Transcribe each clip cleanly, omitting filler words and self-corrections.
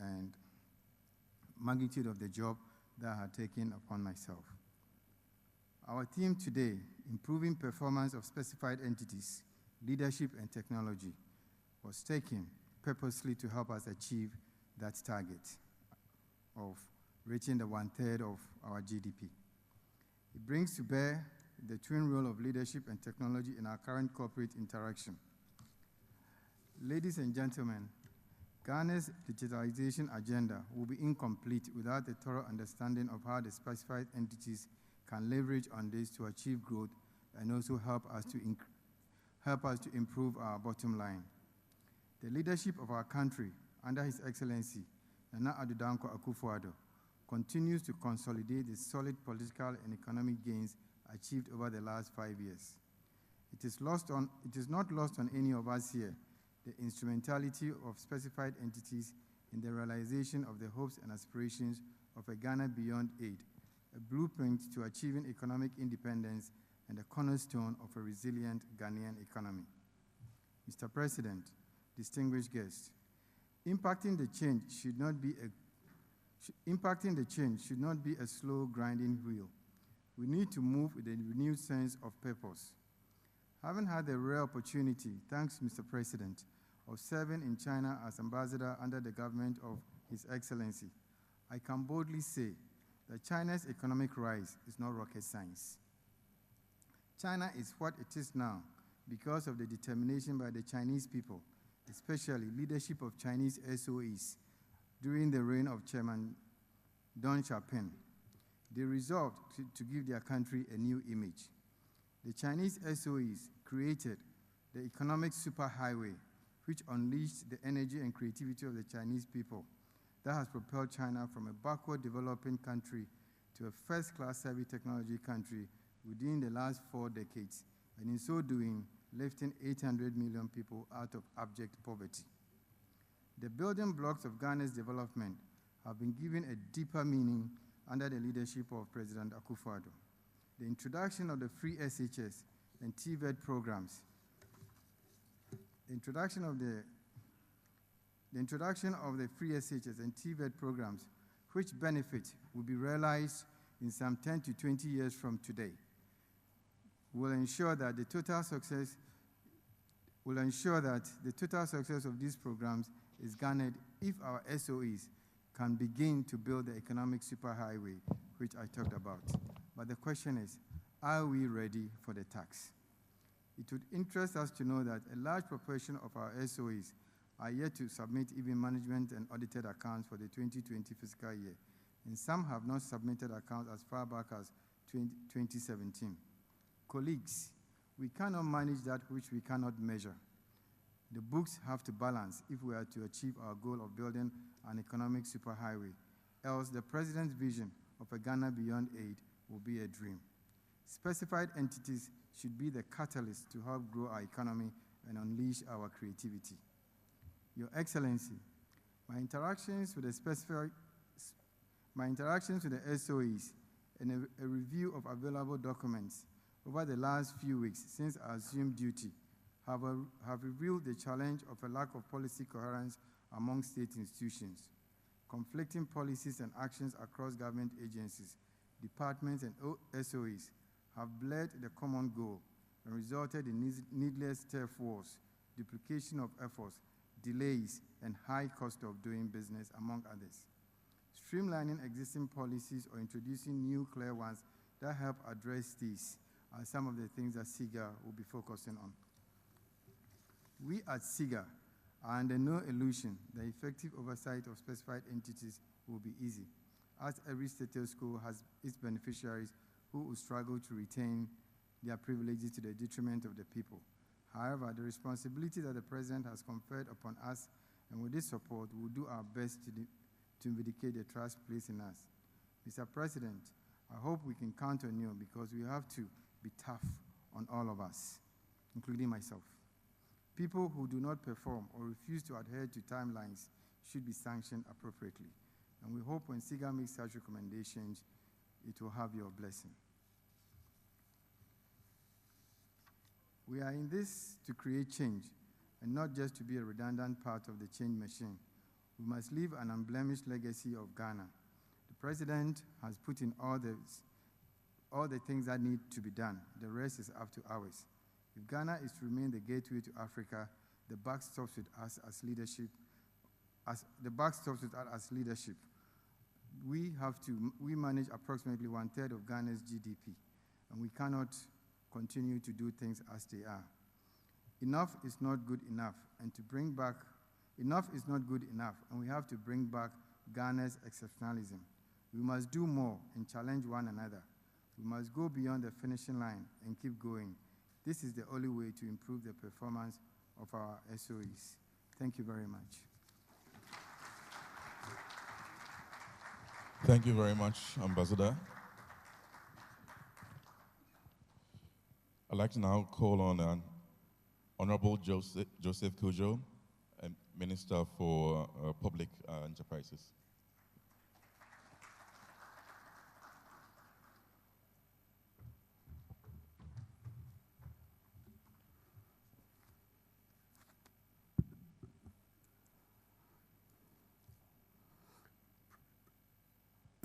and magnitude of the job that I had taken upon myself. Our theme today, improving performance of specified entities, leadership and technology, was taken purposely to help us achieve that target of reaching the 1/3 of our GDP. It brings to bear the twin role of leadership and technology in our current corporate interaction. Ladies and gentlemen, Ghana's digitalization agenda will be incomplete without a thorough understanding of how the specified entities can leverage on this to achieve growth and also help us to improve our bottom line. The leadership of our country, under His Excellency, Nana Addo Dankwa Akufo-Addo, continues to consolidate the solid political and economic gains achieved over the last 5 years. It is not lost on any of us here the instrumentality of specified entities in the realization of the hopes and aspirations of a Ghana beyond aid, a blueprint to achieving economic independence and a cornerstone of a resilient Ghanaian economy. Mr. President, distinguished guests, impacting the change should not be a slow grinding wheel. We need to move with a renewed sense of purpose. Having had the rare opportunity, thanks Mr. President, of serving in China as ambassador under the government of His Excellency, I can boldly say that China's economic rise is not rocket science. China is what it is now because of the determination by the Chinese people, especially leadership of Chinese SOEs during the reign of Chairman Deng Xiaoping. They resolved to give their country a new image. The Chinese SOEs created the economic superhighway, which unleashed the energy and creativity of the Chinese people that has propelled China from a backward developing country to a first-class savvy technology country within the last 4 decades, and in so doing, lifting 800 million people out of abject poverty. The building blocks of Ghana's development have been given a deeper meaning under the leadership of President Akufo-Addo. The introduction of the free SHS and TVET programs, the introduction of the free SHS and TVET programs, which benefits will be realized in some 10 to 20 years from today, will ensure that the total success of these programs is garnered if our SOEs can begin to build the economic superhighway, which I talked about. But the question is, are we ready for the tax? It would interest us to know that a large proportion of our SOEs are yet to submit even management and audited accounts for the 2020 fiscal year, and some have not submitted accounts as far back as 2017. Colleagues, we cannot manage that which we cannot measure. The books have to balance if we are to achieve our goal of building an economic superhighway, else the President's vision of a Ghana beyond aid will be a dream. Specified entities should be the catalyst to help grow our economy and unleash our creativity. Your Excellency, my interactions with the SOEs and a review of available documents over the last few weeks since I assumed duty have revealed the challenge of a lack of policy coherence among state institutions. Conflicting policies and actions across government agencies, departments, and SOEs have blurred the common goal and resulted in needless turf wars, duplication of efforts, delays, and high cost of doing business, among others. Streamlining existing policies or introducing new clear ones that help address these are some of the things that SIGA will be focusing on. We at SIGA are under no illusion that effective oversight of specified entities will be easy, as every status quo has its beneficiaries who will struggle to retain their privileges to the detriment of the people. However, the responsibility that the President has conferred upon us, and with this support, we will do our best to vindicate the trust placed in us. Mr. President, I hope we can count on you because we have to be tough on all of us, including myself. People who do not perform or refuse to adhere to timelines should be sanctioned appropriately. And we hope when SIGA makes such recommendations, it will have your blessing. We are in this to create change and not just to be a redundant part of the change machine. We must leave an unblemished legacy of Ghana. The President has put in all the things that need to be done. The rest is up to ours. If Ghana is to remain the gateway to Africa, the buck stops with us as leadership. We manage approximately 1/3 of Ghana's GDP, and we cannot continue to do things as they are. Enough is not good enough, and we have to bring back Ghana's exceptionalism. We must do more and challenge one another. We must go beyond the finishing line and keep going. This is the only way to improve the performance of our SOEs. Thank you very much. Thank you very much, Ambassador. I'd like to now call on Honorable Joseph Kujo, Minister for Public Enterprises.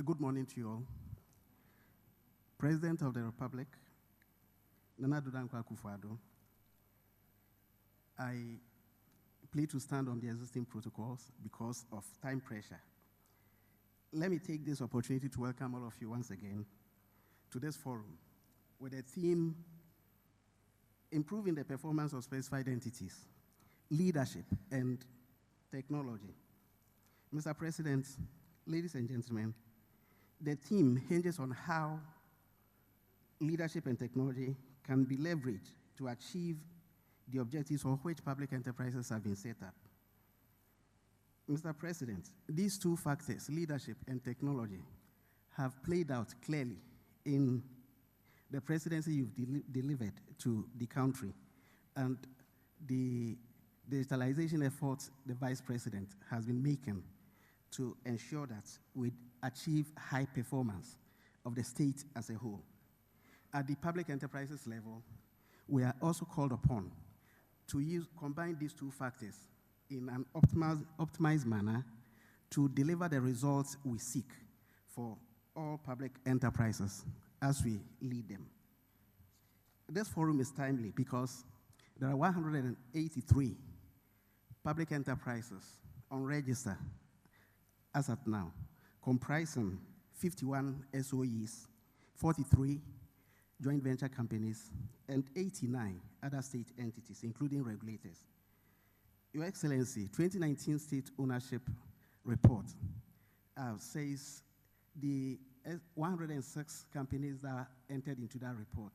Good morning to you all. President of the Republic, Nana Addo Dankwa Akufo-Addo, I plead to stand on the existing protocols because of time pressure. Let me take this opportunity to welcome all of you once again to this forum with the theme, Improving the Performance of Specified Entities, Leadership and Technology. Mr. President, ladies and gentlemen, the theme hinges on how leadership and technology can be leveraged to achieve the objectives for which public enterprises have been set up. Mr. President, these two factors, leadership and technology, have played out clearly in the presidency you've delivered to the country and the digitalization efforts the Vice President has been making to ensure that we achieve high performance of the state as a whole. At the public enterprises level, we are also called upon to combine these two factors in an optimized manner to deliver the results we seek for all public enterprises as we lead them. This forum is timely because there are 183 public enterprises on register as at now, comprising 51 SOEs, 43 joint venture companies, and 89 other state entities, including regulators. Your Excellency, 2019 State Ownership Report says the 106 companies that entered into that report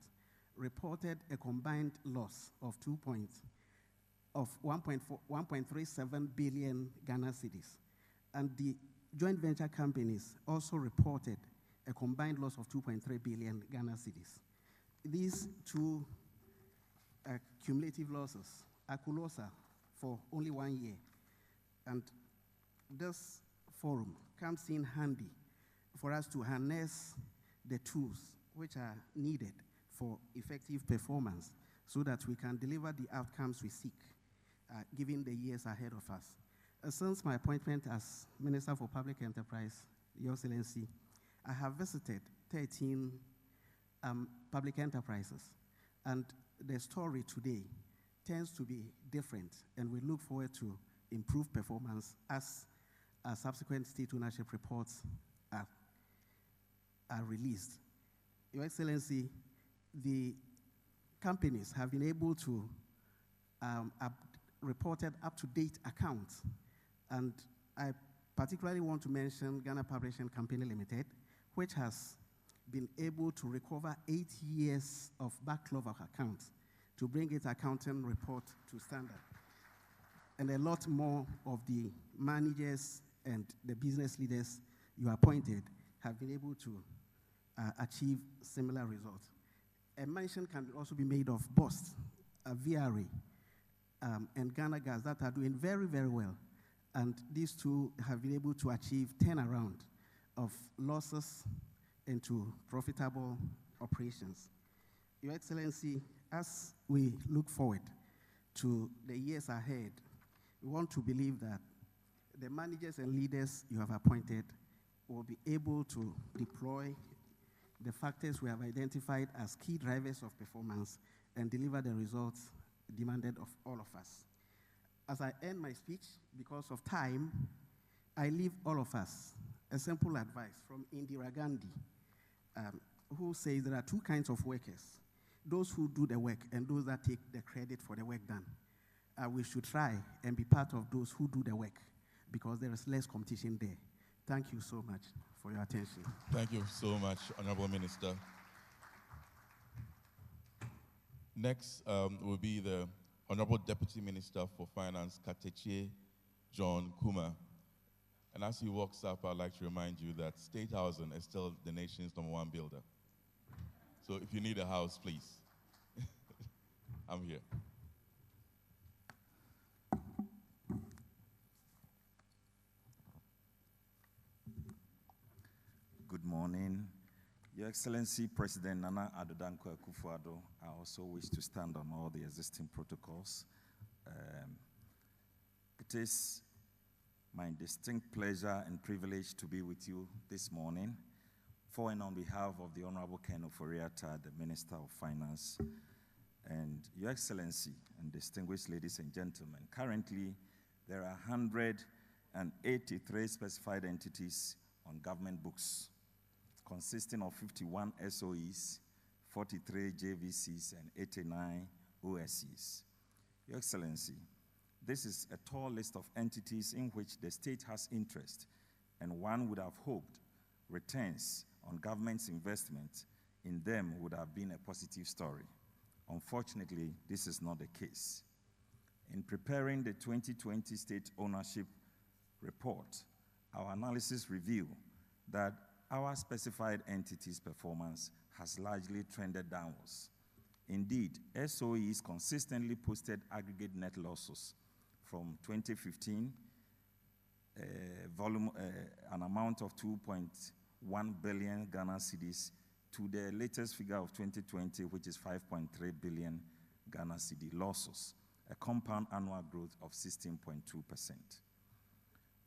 reported a combined loss of 1.37 billion Ghana cedis. And the joint venture companies also reported a combined loss of 2.3 billion Ghana cedis. These two cumulative losses are colossal for only 1 year. And this forum comes in handy for us to harness the tools which are needed for effective performance so that we can deliver the outcomes we seek, given the years ahead of us. Since my appointment as Minister for Public Enterprise, Your Excellency, I have visited 13 public enterprises, and the story today tends to be different, and we look forward to improved performance as subsequent state ownership reports are released. Your Excellency, the companies have been able to reported up-to-date accounts, and I particularly want to mention Ghana Publishing Company Limited, which has been able to recover 8 years of backlog of accounts to bring its accounting report to standard. And a lot more of the managers and the business leaders you appointed have been able to achieve similar results. A mention can also be made of BOST, VRA, and Ghana Gas that are doing very, very well. And these two have been able to achieve turnaround of losses into profitable operations. Your Excellency, as we look forward to the years ahead, we want to believe that the managers and leaders you have appointed will be able to deploy the factors we have identified as key drivers of performance and deliver the results demanded of all of us. As I end my speech, because of time, I leave all of us a simple advice from Indira Gandhi, who says there are two kinds of workers, those who do the work and those that take the credit for the work done. We should try and be part of those who do the work because there is less competition there. Thank you so much for your attention. Thank you so much, Honorable Minister. Next will be the Honorable Deputy Minister for Finance, Kateche John Kuma. And as he walks up, I'd like to remind you that State Housing is still the nation's #1 builder. So if you need a house, please, I'm here. Good morning. Your Excellency, President Nana Addo Dankwa Akufo-Addo, I also wish to stand on all the existing protocols. It is my distinct pleasure and privilege to be with you this morning, for and on behalf of the Honorable Ken Ofori-Atta, the Minister of Finance, and Your Excellency and distinguished ladies and gentlemen. Currently, there are 183 specified entities on government books, consisting of 51 SOEs, 43 JVCs, and 89 OSCs. Your Excellency, this is a tall list of entities in which the state has interest, and one would have hoped returns on government's investment in them would have been a positive story. Unfortunately, this is not the case. In preparing the 2020 State Ownership Report, our analysis revealed that our specified entities' performance has largely trended downwards. Indeed, SOEs consistently posted aggregate net losses from 2015, an amount of 2.1 billion Ghana cedis, to the latest figure of 2020, which is 5.3 billion Ghana cedi losses, a compound annual growth of 16.2%.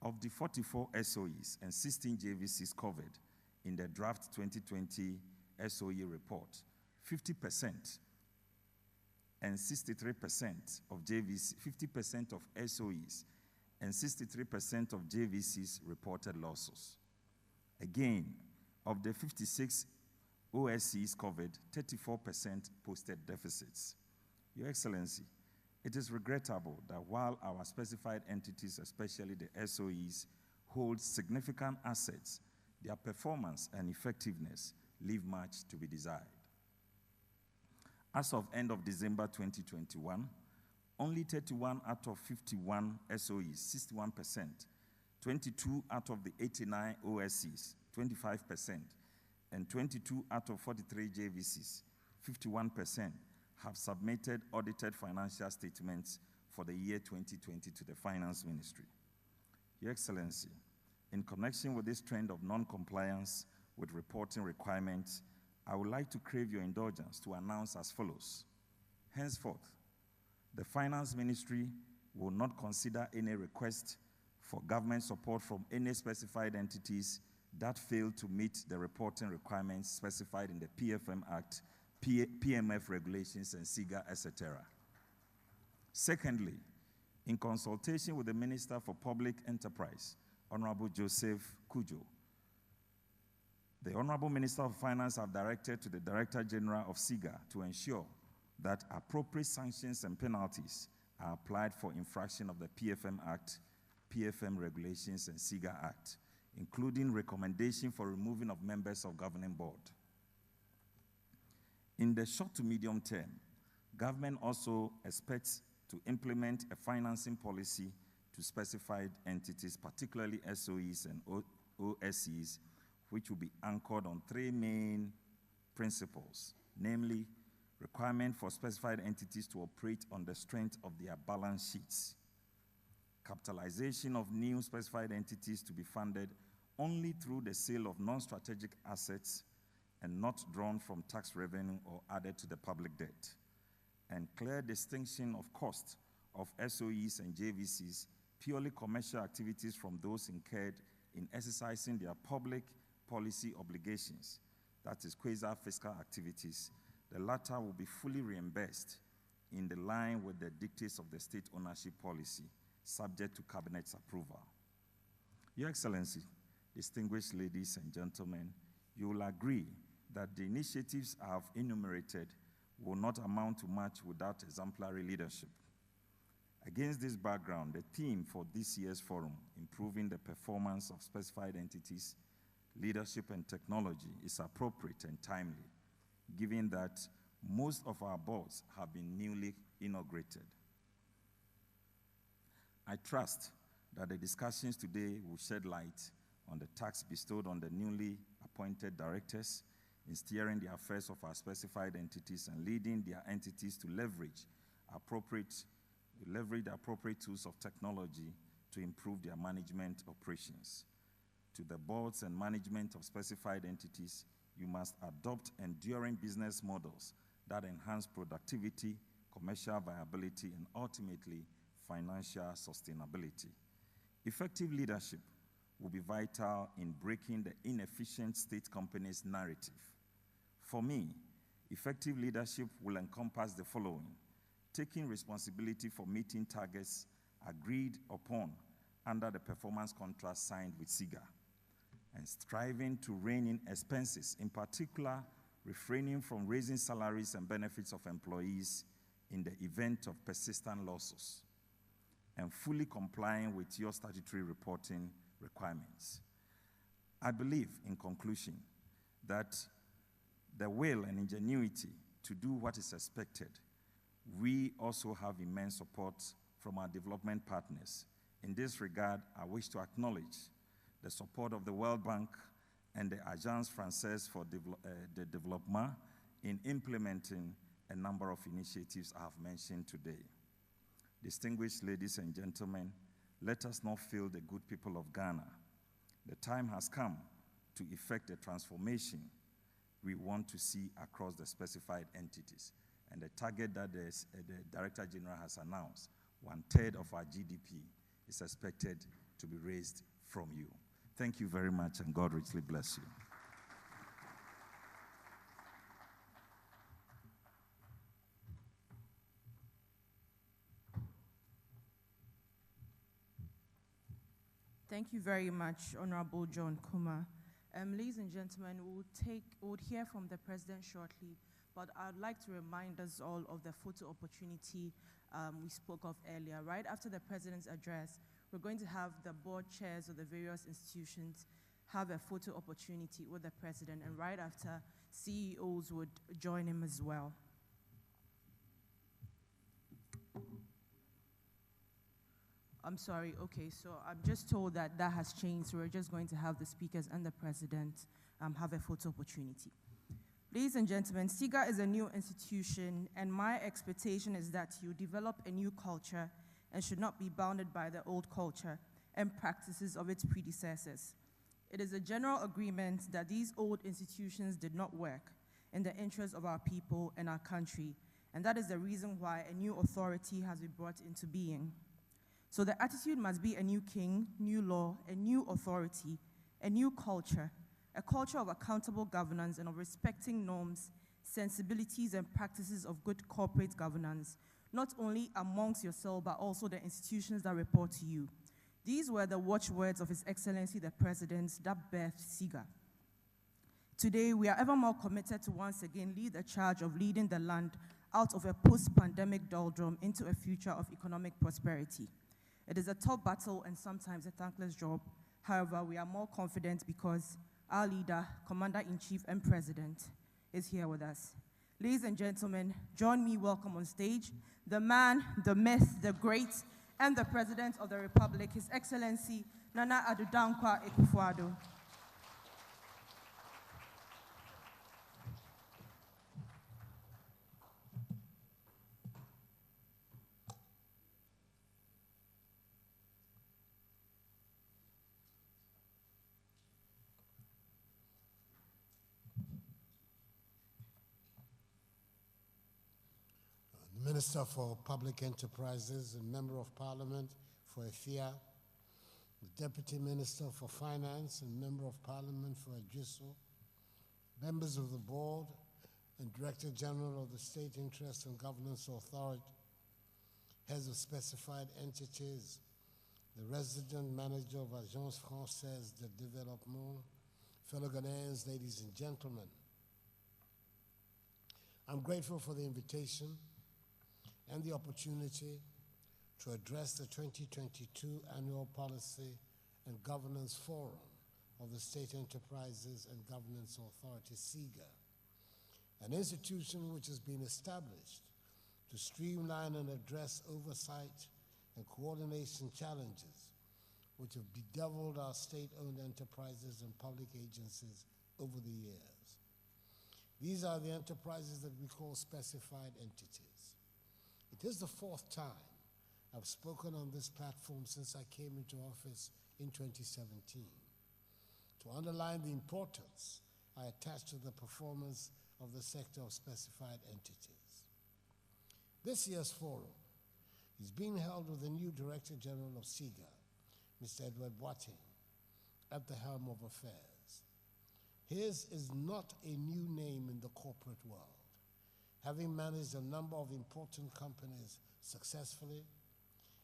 Of the 44 SOEs and 16 JVCs covered in the draft 2020 SOE report, 50% and 63% of JVC, 50% of SOEs and 63% of JVCs reported losses. Again, of the 56 OSCs covered, 34% posted deficits. Your Excellency, it is regrettable that while our specified entities, especially the SOEs, hold significant assets, their performance and effectiveness leave much to be desired. As of end of December 2021, only 31 out of 51 SOEs, 61%, 22 out of the 89 OSCs, 25%, and 22 out of 43 JVCs, 51%, have submitted audited financial statements for the year 2020 to the Finance Ministry. Your Excellency, in connection with this trend of non-compliance with reporting requirements, I would like to crave your indulgence to announce as follows. Henceforth, the Finance Ministry will not consider any request for government support from any specified entities that fail to meet the reporting requirements specified in the PFM Act, PMF regulations, and SIGA, etc. Secondly, in consultation with the Minister for Public Enterprise, Honorable Joseph Kujo, the Honorable Minister of Finance have directed to the Director General of SIGA to ensure that appropriate sanctions and penalties are applied for infraction of the PFM Act, PFM regulations, and SIGA Act, including recommendation for removing of members of governing board. In the short to medium term, government also expects to implement a financing policy to specified entities, particularly SOEs and OSCs, which will be anchored on three main principles, namely, requirement for specified entities to operate on the strength of their balance sheets, capitalization of new specified entities to be funded only through the sale of non-strategic assets and not drawn from tax revenue or added to the public debt, and clear distinction of cost of SOEs and JVCs purely commercial activities from those incurred in exercising their public policy obligations, that is quasi-fiscal activities. The latter will be fully reimbursed in the line with the dictates of the state ownership policy, subject to Cabinet's approval. Your Excellency, distinguished ladies and gentlemen, you will agree that the initiatives I have enumerated will not amount to much without exemplary leadership. Against this background, the theme for this year's forum, improving the performance of specified entities, leadership and technology, is appropriate and timely, given that most of our boards have been newly inaugurated. I trust that the discussions today will shed light on the task bestowed on the newly appointed directors in steering the affairs of our specified entities and leading their entities to leverage the appropriate tools of technology to improve their management operations. To the boards and management of specified entities, you must adopt enduring business models that enhance productivity, commercial viability, and ultimately financial sustainability. Effective leadership will be vital in breaking the inefficient state companies' narrative. For me, effective leadership will encompass the following: taking responsibility for meeting targets agreed upon under the performance contract signed with SIGA, and striving to rein in expenses, in particular, refraining from raising salaries and benefits of employees in the event of persistent losses, and fully complying with your statutory reporting requirements. I believe, in conclusion, that the will and ingenuity to do what is expected, we also have immense support from our development partners. In this regard, I wish to acknowledge the support of the World Bank and the Agence Française for the Développement in implementing a number of initiatives I have mentioned today. Distinguished ladies and gentlemen, let us not fail the good people of Ghana. The time has come to effect the transformation we want to see across the specified entities. And the target that the Director General has announced, 1/3 of our GDP, is expected to be raised from you. Thank you very much, and God richly bless you. Thank you very much, Honorable John Kuma. Ladies and gentlemen, we'll hear from the President shortly, but I'd like to remind us all of the photo opportunity we spoke of earlier. Right after the President's address, we're going to have the board chairs of the various institutions have a photo opportunity with the President, and right after, CEOs would join him as well. I'm sorry, okay, so I'm just told that that has changed, so we're just going to have the speakers and the President have a photo opportunity. Ladies and gentlemen, SIGA is a new institution, and my expectation is that you develop a new culture and should not be bounded by the old culture and practices of its predecessors. It is a general agreement that these old institutions did not work in the interest of our people and our country, and that is the reason why a new authority has been brought into being. So the attitude must be a new king, new law, a new authority, a new culture, a culture of accountable governance and of respecting norms, sensibilities, and practices of good corporate governance, not only amongst yourself, but also the institutions that report to you. These were the watchwords of His Excellency the President that birthed SIGA. Today, we are ever more committed to once again lead the charge of leading the land out of a post-pandemic doldrum into a future of economic prosperity. It is a tough battle and sometimes a thankless job. However, we are more confident because our leader, Commander-in-Chief and President, is here with us. Ladies and gentlemen, join me welcome on stage the man, the myth, the great, and the President of the Republic, His Excellency Nana Addo Dankwa Akufo-Addo. Minister for Public Enterprises and Member of Parliament for Efia, the Deputy Minister for Finance and Member of Parliament for Adjiso, members of the Board and Director General of the State Interest and Governance Authority, heads of specified entities, the resident manager of Agence Française de Développement, fellow Ghanaians, ladies and gentlemen. I'm grateful for the invitation and the opportunity to address the 2022 Annual Policy and Governance Forum of the State Enterprises and Governance Authority-SIGA, an institution which has been established to streamline and address oversight and coordination challenges which have bedeviled our state-owned enterprises and public agencies over the years. These are the enterprises that we call specified entities. It is the fourth time I've spoken on this platform since I came into office in 2017 to underline the importance I attach to the performance of the sector of specified entities. This year's forum is being held with the new Director General of SIGA, Mr. Edward Boateng, at the helm of affairs. His is not a new name in the corporate world, having managed a number of important companies successfully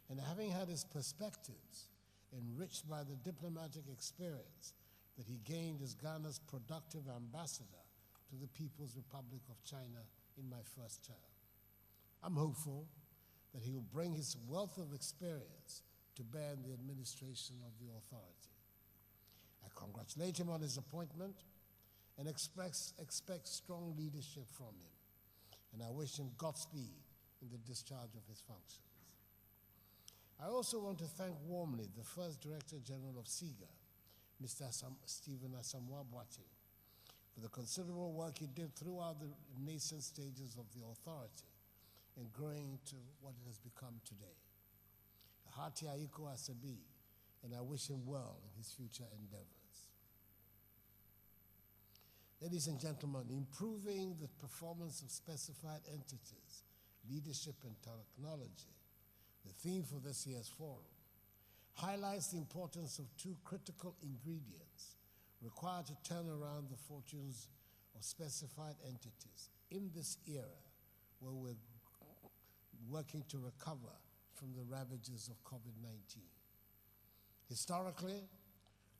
and having had his perspectives enriched by the diplomatic experience that he gained as Ghana's productive ambassador to the People's Republic of China in my first term. I'm hopeful that he will bring his wealth of experience to bear in the administration of the authority. I congratulate him on his appointment and expect strong leadership from him, and I wish him Godspeed in the discharge of his functions. I also want to thank warmly the first Director General of SIGA, Mr. Stephen Asamoah Boateng, for the considerable work he did throughout the nascent stages of the authority and growing to what it has become today. A hearty Aiko Asabi, and I wish him well in his future endeavors. Ladies and gentlemen, improving the performance of specified entities, leadership and technology, the theme for this year's forum, highlights the importance of two critical ingredients required to turn around the fortunes of specified entities in this era where we're working to recover from the ravages of COVID-19. Historically,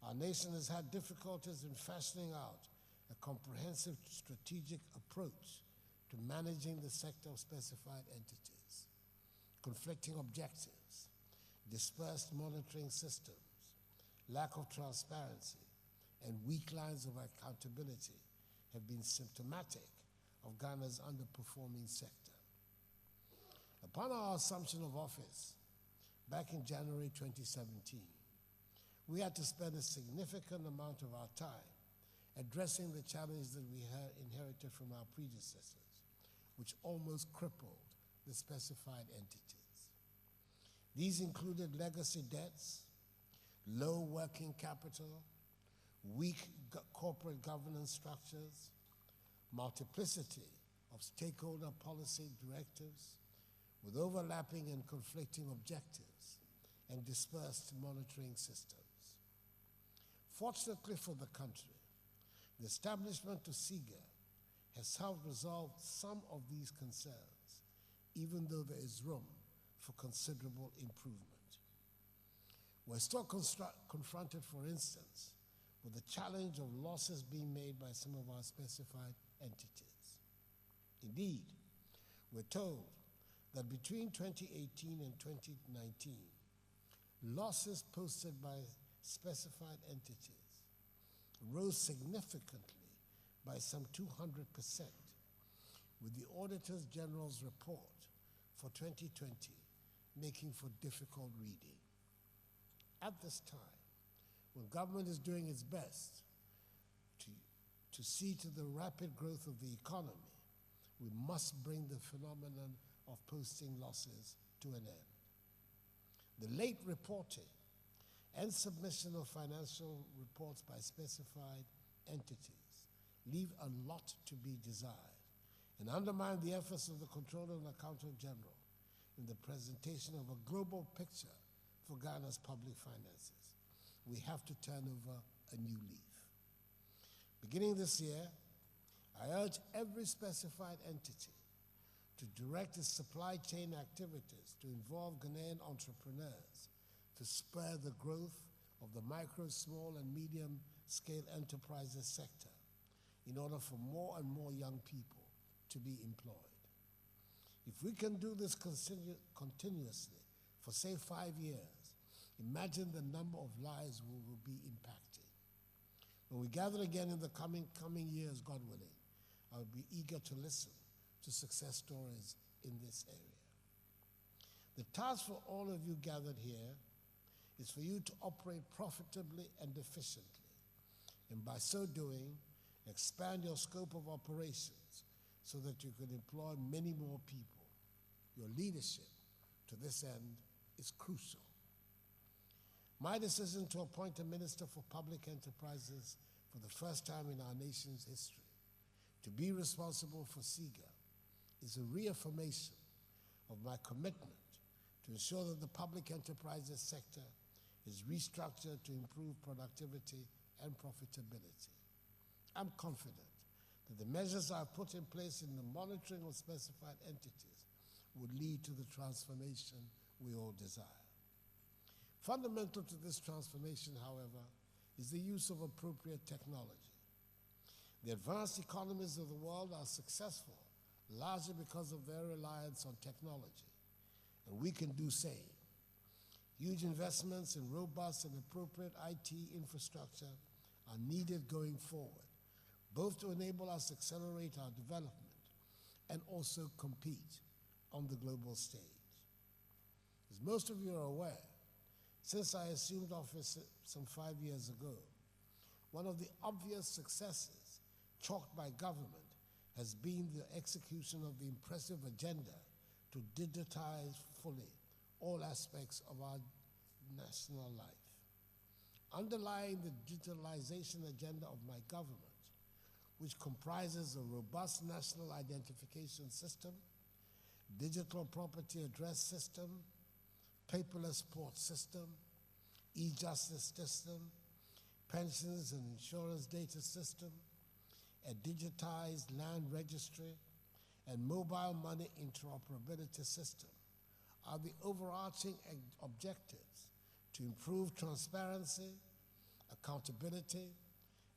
our nation has had difficulties in fashioning out a comprehensive strategic approach to managing the sector of specified entities. Conflicting objectives, dispersed monitoring systems, lack of transparency, and weak lines of accountability have been symptomatic of Ghana's underperforming sector. Upon our assumption of office back in January 2017, we had to spend a significant amount of our time addressing the challenges that we had inherited from our predecessors, which almost crippled the specified entities. These included legacy debts, low working capital, weak corporate governance structures, multiplicity of stakeholder policy directives with overlapping and conflicting objectives, and dispersed monitoring systems. Fortunately for the country, the establishment of SIGA has helped resolve some of these concerns, even though there is room for considerable improvement. We're still confronted, for instance, with the challenge of losses being made by some of our specified entities. Indeed, we're told that between 2018 and 2019, losses posted by specified entities rose significantly by some 200%, with the Auditor General's report for 2020 making for difficult reading. At this time, when government is doing its best to see to the rapid growth of the economy, we must bring the phenomenon of posting losses to an end. The late reporting and submission of financial reports by specified entities leave a lot to be desired and undermine the efforts of the Controller and Accountant General in the presentation of a global picture for Ghana's public finances. We have to turn over a new leaf. Beginning this year, I urge every specified entity to direct its supply chain activities to involve Ghanaian entrepreneurs to spur the growth of the micro, small, and medium-scale enterprises sector in order for more and more young people to be employed. If we can do this continuously for, say, 5 years, imagine the number of lives we will be impacting. When we gather again in the coming years, God willing, I will be eager to listen to success stories in this area. The task for all of you gathered here is for you to operate profitably and efficiently, and by so doing, expand your scope of operations so that you can employ many more people. Your leadership to this end is crucial. My decision to appoint a Minister for Public Enterprises for the first time in our nation's history to be responsible for SIGA is a reaffirmation of my commitment to ensure that the public enterprises sector is restructured to improve productivity and profitability. I'm confident that the measures I've put in place in the monitoring of specified entities would lead to the transformation we all desire. Fundamental to this transformation, however, is the use of appropriate technology. The advanced economies of the world are successful largely because of their reliance on technology, and we can do same. Huge investments in robust and appropriate IT infrastructure are needed going forward, both to enable us to accelerate our development and also compete on the global stage. As most of you are aware, since I assumed office some 5 years ago, one of the obvious successes chalked by government has been the execution of the impressive agenda to digitize fully all aspects of our national life. Underlying the digitalization agenda of my government, which comprises a robust national identification system, digital property address system, paperless port system, e-justice system, pensions and insurance data system, a digitized land registry, and mobile money interoperability system are the overarching objectives to improve transparency, accountability,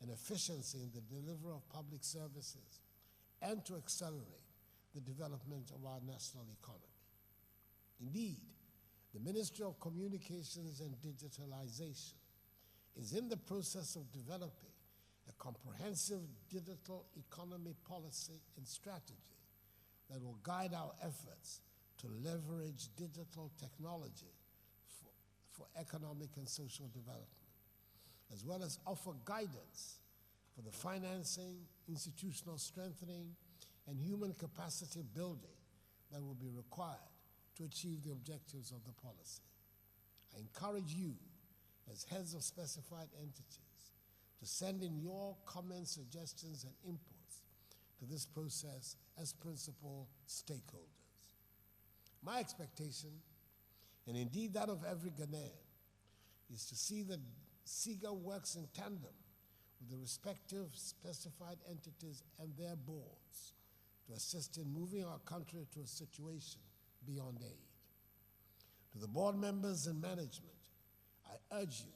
and efficiency in the delivery of public services, and to accelerate the development of our national economy. Indeed, the Ministry of Communications and Digitalization is in the process of developing a comprehensive digital economy policy and strategy that will guide our efforts to leverage digital technology for economic and social development, as well as offer guidance for the financing, institutional strengthening, and human capacity building that will be required to achieve the objectives of the policy. I encourage you, as heads of specified entities, to send in your comments, suggestions, and inputs to this process as principal stakeholders. My expectation, and indeed that of every Ghanaian, is to see that SIGA works in tandem with the respective specified entities and their boards to assist in moving our country to a situation beyond aid. To the board members and management, I urge you,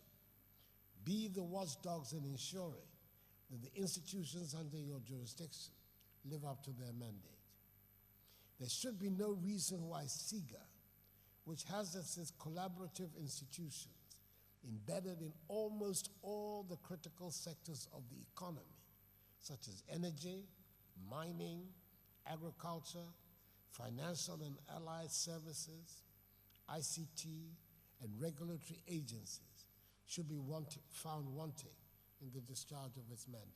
be the watchdogs in ensuring that the institutions under your jurisdiction live up to their mandate. There should be no reason why SIGA, which has as its collaborative institutions embedded in almost all the critical sectors of the economy, such as energy, mining, agriculture, financial and allied services, ICT, and regulatory agencies, should be found wanting in the discharge of its mandate.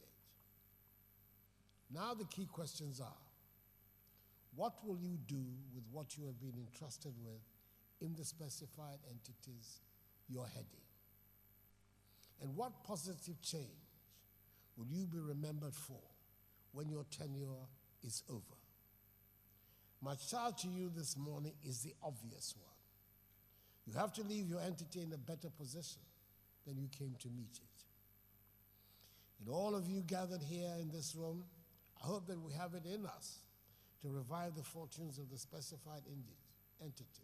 Now the key questions are, what will you do with what you have been entrusted with in the specified entities you're heading? And what positive change will you be remembered for when your tenure is over? My charge to you this morning is the obvious one. You have to leave your entity in a better position than you came to meet it. And all of you gathered here in this room, I hope that we have it in us to revive the fortunes of the specified entities,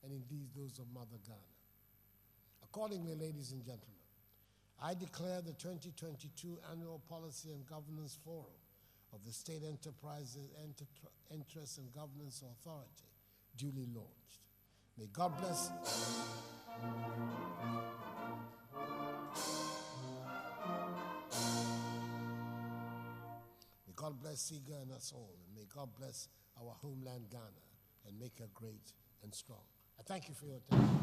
and indeed those of Mother Ghana. Accordingly, ladies and gentlemen, I declare the 2022 Annual Policy and Governance Forum of the State Enterprises Interest and Governance Authority duly launched. May God bless. May God bless SIGA and us all, and may God bless our homeland Ghana and make her great and strong. I thank you for your attention.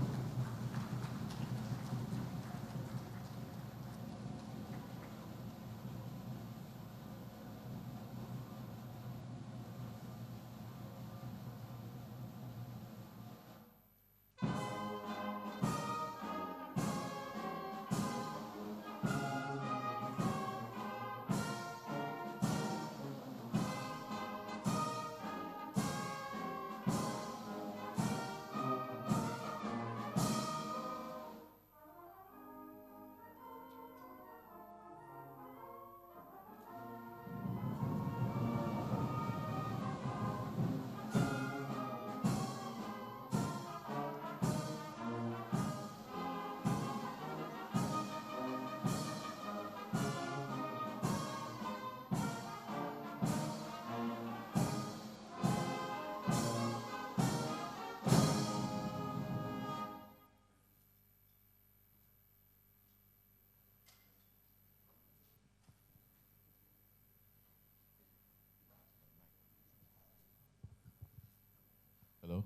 Hello?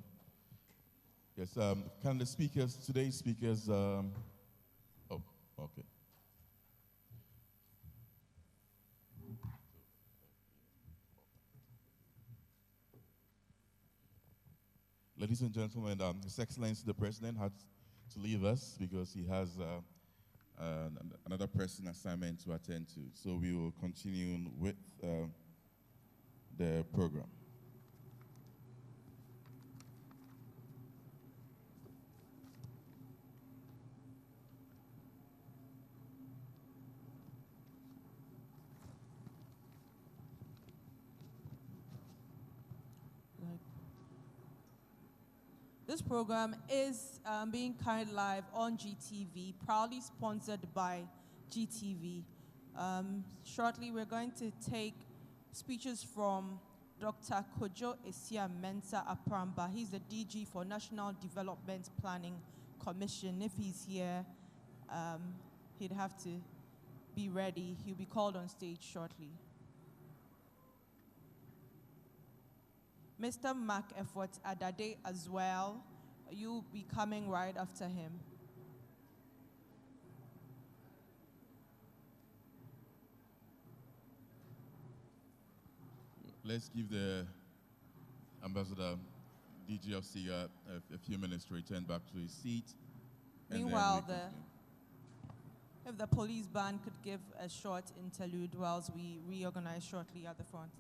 Yes, can the speakers, today's speakers, oh, okay. Ladies and gentlemen, His Excellency the President had to leave us because he has another pressing assignment to attend to. So we will continue with the program. This program is being carried live on GTV, proudly sponsored by GTV. Shortly, we're going to take speeches from Dr. Kojo Esia Mensah Apramba. He's the DG for National Development Planning Commission. If he's here, he'd have to be ready. He'll be called on stage shortly. Mr. Mark Effort Adade as well. You'll be coming right after him. Let's give the Ambassador, DG of SIGA, a few minutes to return back to his seat. Meanwhile, if the police band could give a short interlude whilst we reorganize shortly at the front.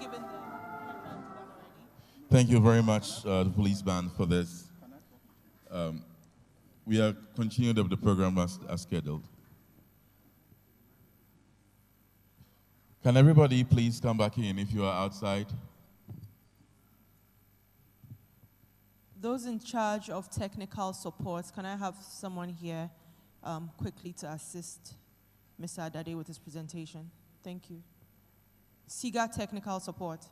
given the one already? Thank you very much, the police band, for this. We are continuing the program as scheduled. Can everybody please come back in if you are outside? Those in charge of technical support, can I have someone here quickly to assist Mr. Adade with his presentation? Thank you. SIGA technical support.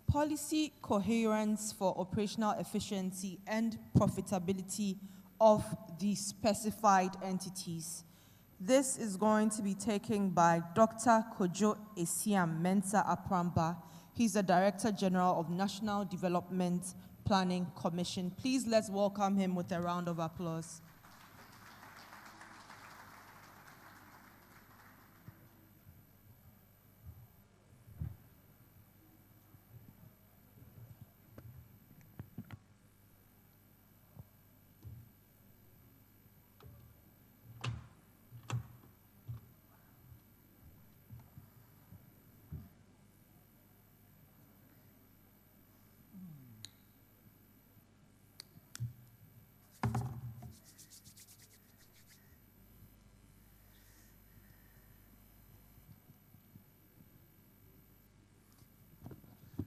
Policy coherence for operational efficiency and profitability of the specified entities. This is going to be taken by Dr. Kojo Esiam Mensah Apramba. He's the Director General of National Development Planning Commission. Please let's welcome him with a round of applause.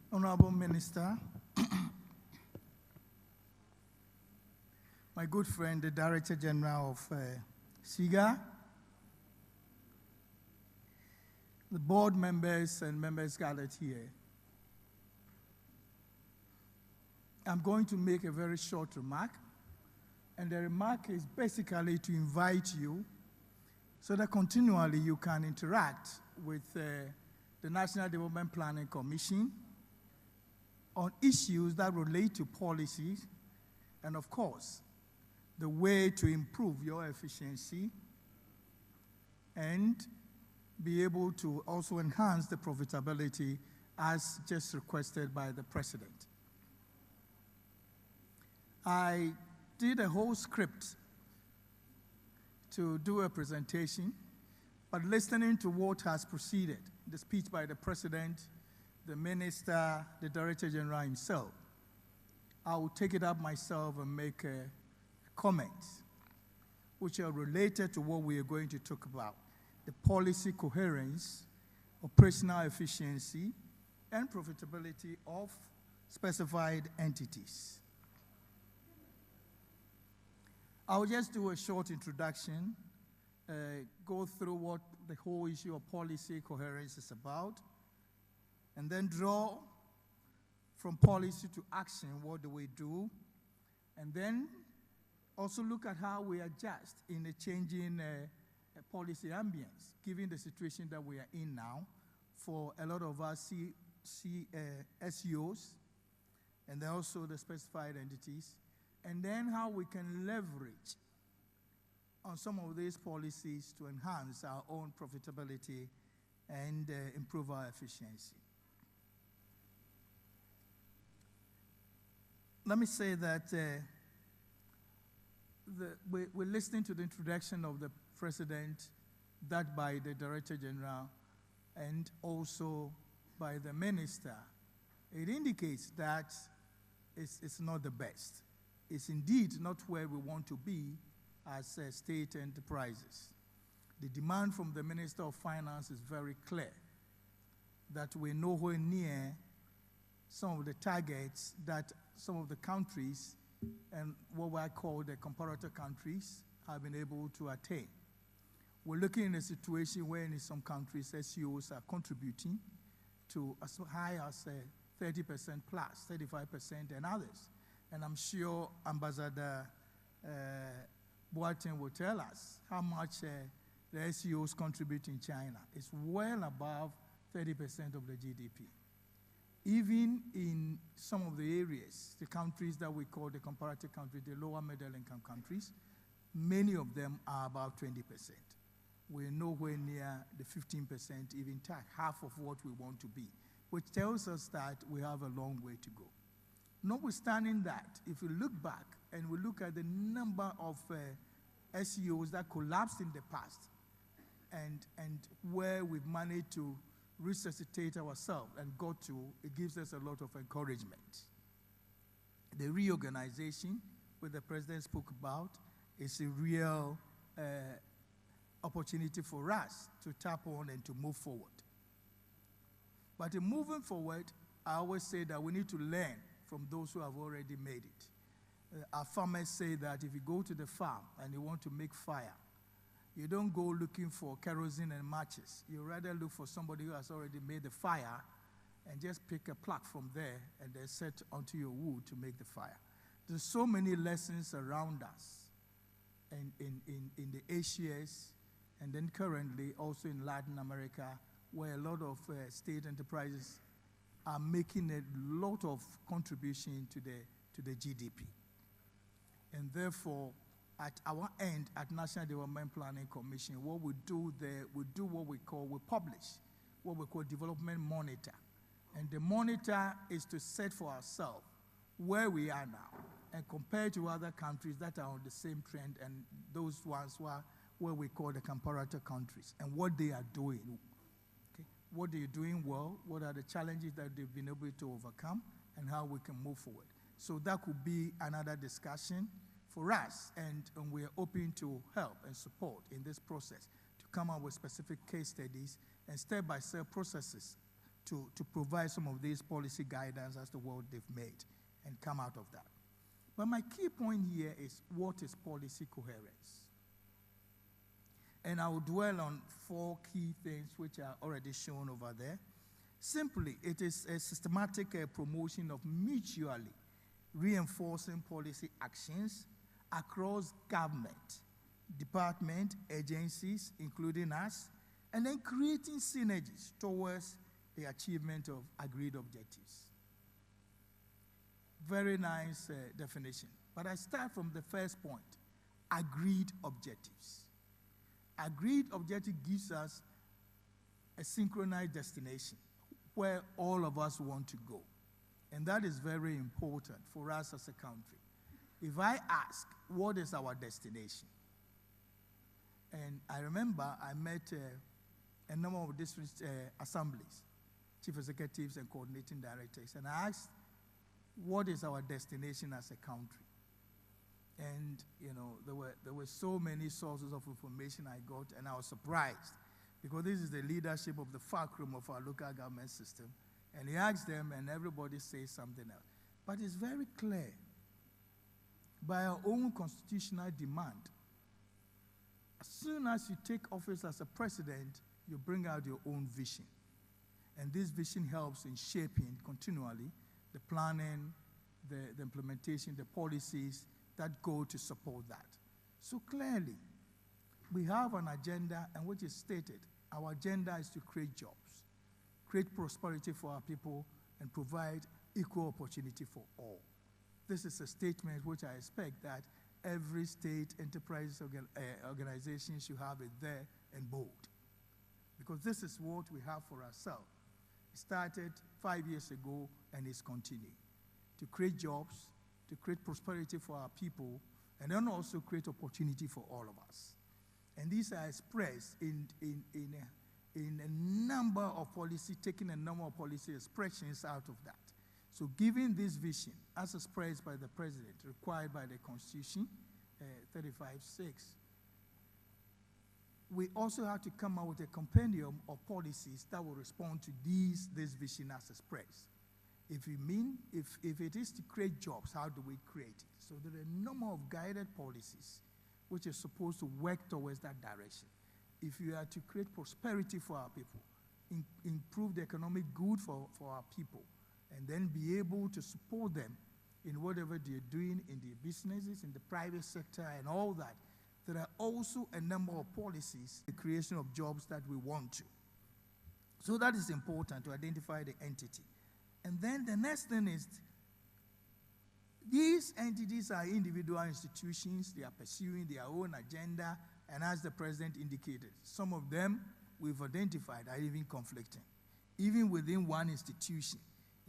Honorable Minister, my good friend, the Director General of SIGA, the board members and members gathered here. I'm going to make a very short remark, and the remark is basically to invite you so that continually you can interact with the National Development Planning Commission on issues that relate to policies and, of course, the way to improve your efficiency and be able to also enhance the profitability as just requested by the President. I did a whole script to do a presentation, but listening to what has preceded, the speech by the President, the Minister, the Director General himself, I will take it up myself and make a comment which are related to what we are going to talk about, the policy coherence, operational efficiency, and profitability of specified entities. I'll just do a short introduction, go through what the whole issue of policy coherence is about, and then draw from policy to action, what do we do, and then also look at how we adjust in a changing policy ambience, given the situation that we are in now for a lot of our SEOs, and then also the specified entities, and then how we can leverage on some of these policies to enhance our own profitability and improve our efficiency. Let me say that we're listening to the introduction of the President, that by the Director General, and also by the Minister. It indicates that it's not the best. It's indeed not where we want to be as state enterprises. The demand from the Minister of Finance is very clear. that we're nowhere near some of the targets that some of the countries and what I call the comparator countries have been able to attain. We're looking at a situation where in some countries, SEOs are contributing to as high as 30% plus, 35% and others. And I'm sure Ambassador Boateng will tell us how much the SEOs contribute in China. It's well above 30% of the GDP. Even in some of the areas, the countries that we call the comparative countries, the lower middle income countries, many of them are about 20%. We're nowhere near the 15% even tag, half of what we want to be, which tells us that we have a long way to go. Notwithstanding that, if we look back and we look at the number of SEOs that collapsed in the past and where we've managed to resuscitate ourselves and got to, it gives us a lot of encouragement. The reorganization, which the president spoke about, is a real opportunity for us to tap on and to move forward. But in moving forward, I always say that we need to learn from those who have already made it. Our farmers say that if you go to the farm and you want to make fire, you don't go looking for kerosene and matches. You rather look for somebody who has already made the fire and just pick a plug from there and then set onto your wood to make the fire. There's so many lessons around us in the Asias and then currently also in Latin America, where a lot of state enterprises are making a lot of contribution to the GDP. And therefore, at our end, at National Development Planning Commission, what we do there, we publish what we call development monitor. And the monitor is to set for ourselves where we are now and compare to other countries that are on the same trend and those ones who are where we call the comparator countries and what they are doing. Okay? What they're doing well, what are the challenges that they've been able to overcome, and how we can move forward. So that could be another discussion for us, and we're open to help and support in this process to come up with specific case studies and step-by-step processes to provide some of these policy guidance as to what they've made and come out of that. But my key point here is, what is policy coherence? And I will dwell on 4 key things which are already shown over there. Simply, it is a systematic promotion of mutually reinforcing policy actions across government, department, agencies, including us, and then creating synergies towards the achievement of agreed objectives. Very nice definition. But I start from the first point, agreed objectives. Agreed objective gives us a synchronized destination where all of us want to go. And that is very important for us as a country. If I ask, what is our destination? And I remember I met a number of district assemblies, chief executives and coordinating directors, and I asked, what is our destination as a country? And there were so many sources of information I got, and I was surprised because this is the leadership of the FAC room of our local government system. And he asked them, and everybody says something else. But it's very clear, by our own constitutional demand, as soon as you take office as a president, you bring out your own vision. And this vision helps in shaping continually the planning, the implementation, the policies that go to support that. So clearly, we have an agenda, and which is stated, our agenda is to create jobs, create prosperity for our people, and provide equal opportunity for all. This is a statement which I expect that every state enterprise organization should have it there and bold. Because this is what we have for ourselves. It started 5 years ago and is continuing. To create jobs, to create prosperity for our people, and then also create opportunity for all of us. And these are expressed in a number of policy, taking a number of policy expressions out of that. So given this vision, as expressed by the President, required by the Constitution, 35(6), we also have to come out with a compendium of policies that will respond to this vision as expressed. If it is to create jobs, how do we create it? So there are a number of guided policies which are supposed to work towards that direction. If you are to create prosperity for our people, improve the economic good for our people, and then be able to support them in whatever they're doing in their businesses, in the private sector, and all that, there are also a number of policies, the creation of jobs that we want to. So that is important to identify the entity. And then the next thing is, these entities are individual institutions. They are pursuing their own agenda, and as the president indicated, some of them we've identified are even conflicting. Even within one institution,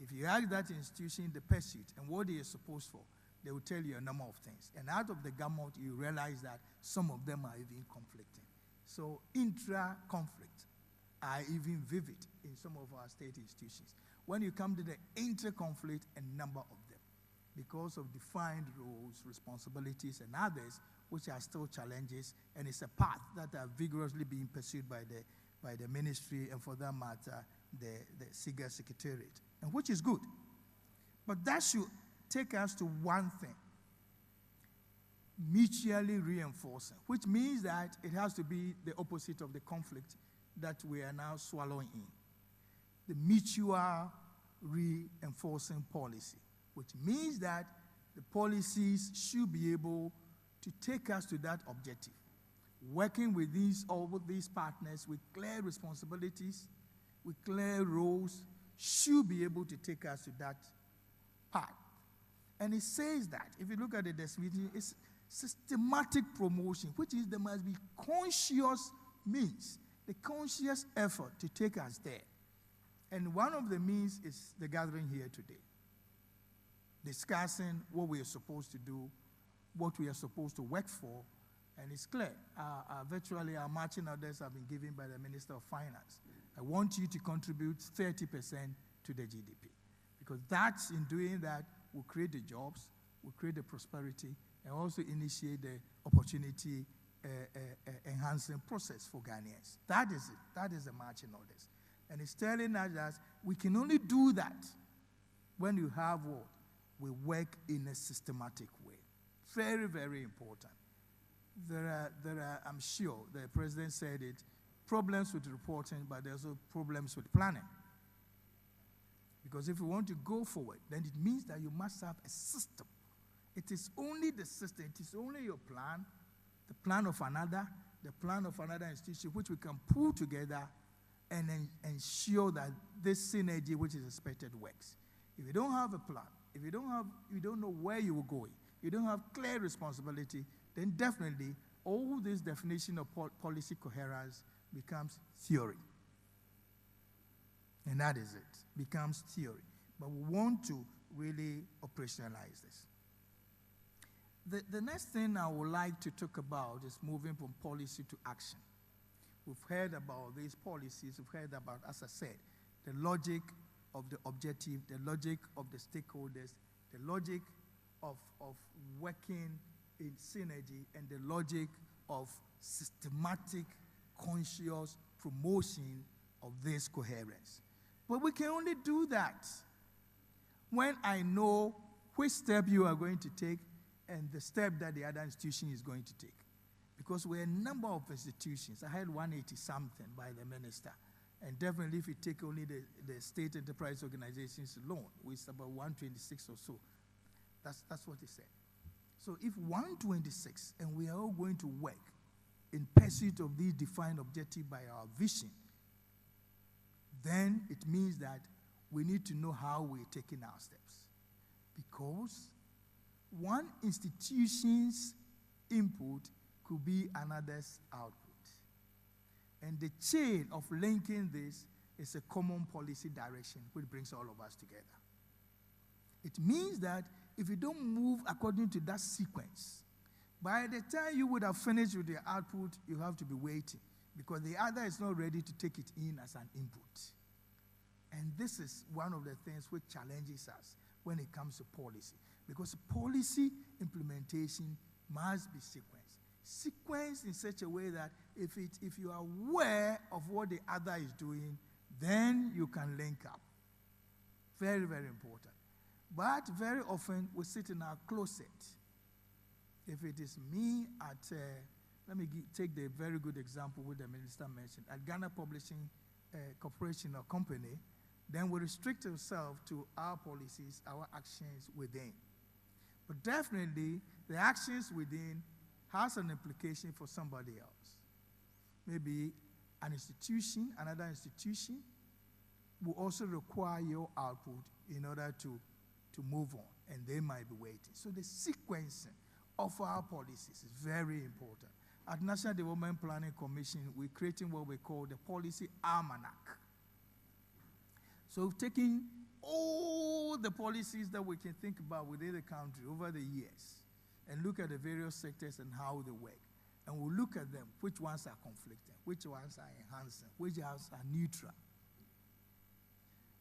if you ask that institution the pursuit and what they are supposed for, they will tell you a number of things. And out of the gamut, you realize that some of them are even conflicting. So intra-conflict are even vivid in some of our state institutions. When you come to the inter-conflict, a number of them, because of defined roles, responsibilities, and others, which are still challenges, and it's a path that are vigorously being pursued by the ministry, and for that matter, the SIGA Secretariat, and which is good. But that should take us to one thing: mutually reinforcing, which means that it has to be the opposite of the conflict that we are now swallowing in. The mutual reinforcing policy, which means that the policies should be able to take us to that objective. Working with all these partners with clear responsibilities, with clear roles, should be able to take us to that path. And it says that, if you look at the definition, it's systematic promotion, which is there must be conscious means, the conscious effort to take us there. And one of the means is the gathering here today, discussing what we are supposed to do, what we are supposed to work for, and it's clear. Virtually, our marching orders have been given by the Minister of Finance. I want you to contribute 30% to the GDP, because that's, in doing that, will create the jobs, will create the prosperity, and also initiate the opportunity enhancing process for Ghanaians. That is it. That is the marching orders. And it's telling us that we can only do that when you have what? We work in a systematic way. Very, very important. There are, I'm sure, the president said it, problems with reporting, but there's also problems with planning. Because if you want to go forward, then it means that you must have a system. It is only the system, it is only your plan, the plan of another institution, which we can pull together and ensure that this synergy which is expected works. If you don't have a plan, if you don't know where you are going, you don't have clear responsibility, then definitely all this definition of policy coherence becomes theory. And that is it, becomes theory. But we want to really operationalize this. The next thing I would like to talk about is moving from policy to action. We've heard about these policies, we've heard about, as I said, the logic of the objective, the logic of the stakeholders, the logic of working in synergy, and the logic of systematic, conscious promotion of this coherence. But we can only do that when I know which step you are going to take and the step that the other institution is going to take. Because we're a number of institutions. I had 180-something by the minister. And definitely if you take only the state enterprise organizations alone, which is about 126 or so, that's what he said. So if 126, and we are all going to work in pursuit of these defined objectives by our vision, then it means that we need to know how we're taking our steps. Because one institution's input could be another's output. And the chain of linking this is a common policy direction which brings all of us together. It means that if you don't move according to that sequence, by the time you would have finished with your output, you have to be waiting because the other is not ready to take it in as an input. And this is one of the things which challenges us when it comes to policy, because policy implementation must be sequenced. Sequenced in such a way that if you are aware of what the other is doing, then you can link up. Very, very important. But very often we sit in our closet. If it is me at, let me take the very good example which the minister mentioned, at Ghana Publishing Corporation or Company, then we restrict ourselves to our policies, our actions within. But definitely, the actions within has an implication for somebody else. Maybe an institution, another institution, will also require your output in order to move on, and they might be waiting. So the sequencing of our policies is very important. At National Development Planning Commission, we're creating what we call the Policy Almanac. So taking all the policies that we can think about within the country over the years and look at the various sectors and how they work. And we'll look at them, which ones are conflicting, which ones are enhancing, which ones are neutral.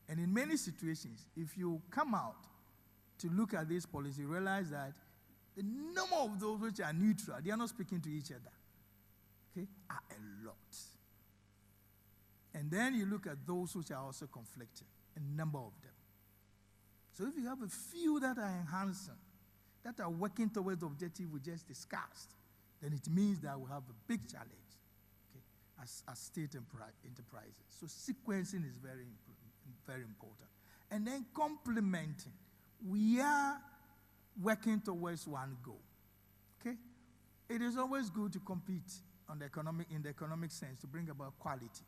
And in many situations, if you come out to look at this policy, you realize that the number of those which are neutral, they are not speaking to each other, okay, are a lot. And then you look at those which are also conflicting, a number of them. So if you have a few that are enhancing, that are working towards the objective we just discussed, then it means that we have a big challenge, okay, as state enterprises. So sequencing is very important. And then complementing. We are working towards one goal, okay? It is always good to compete in the economic sense to bring about quality.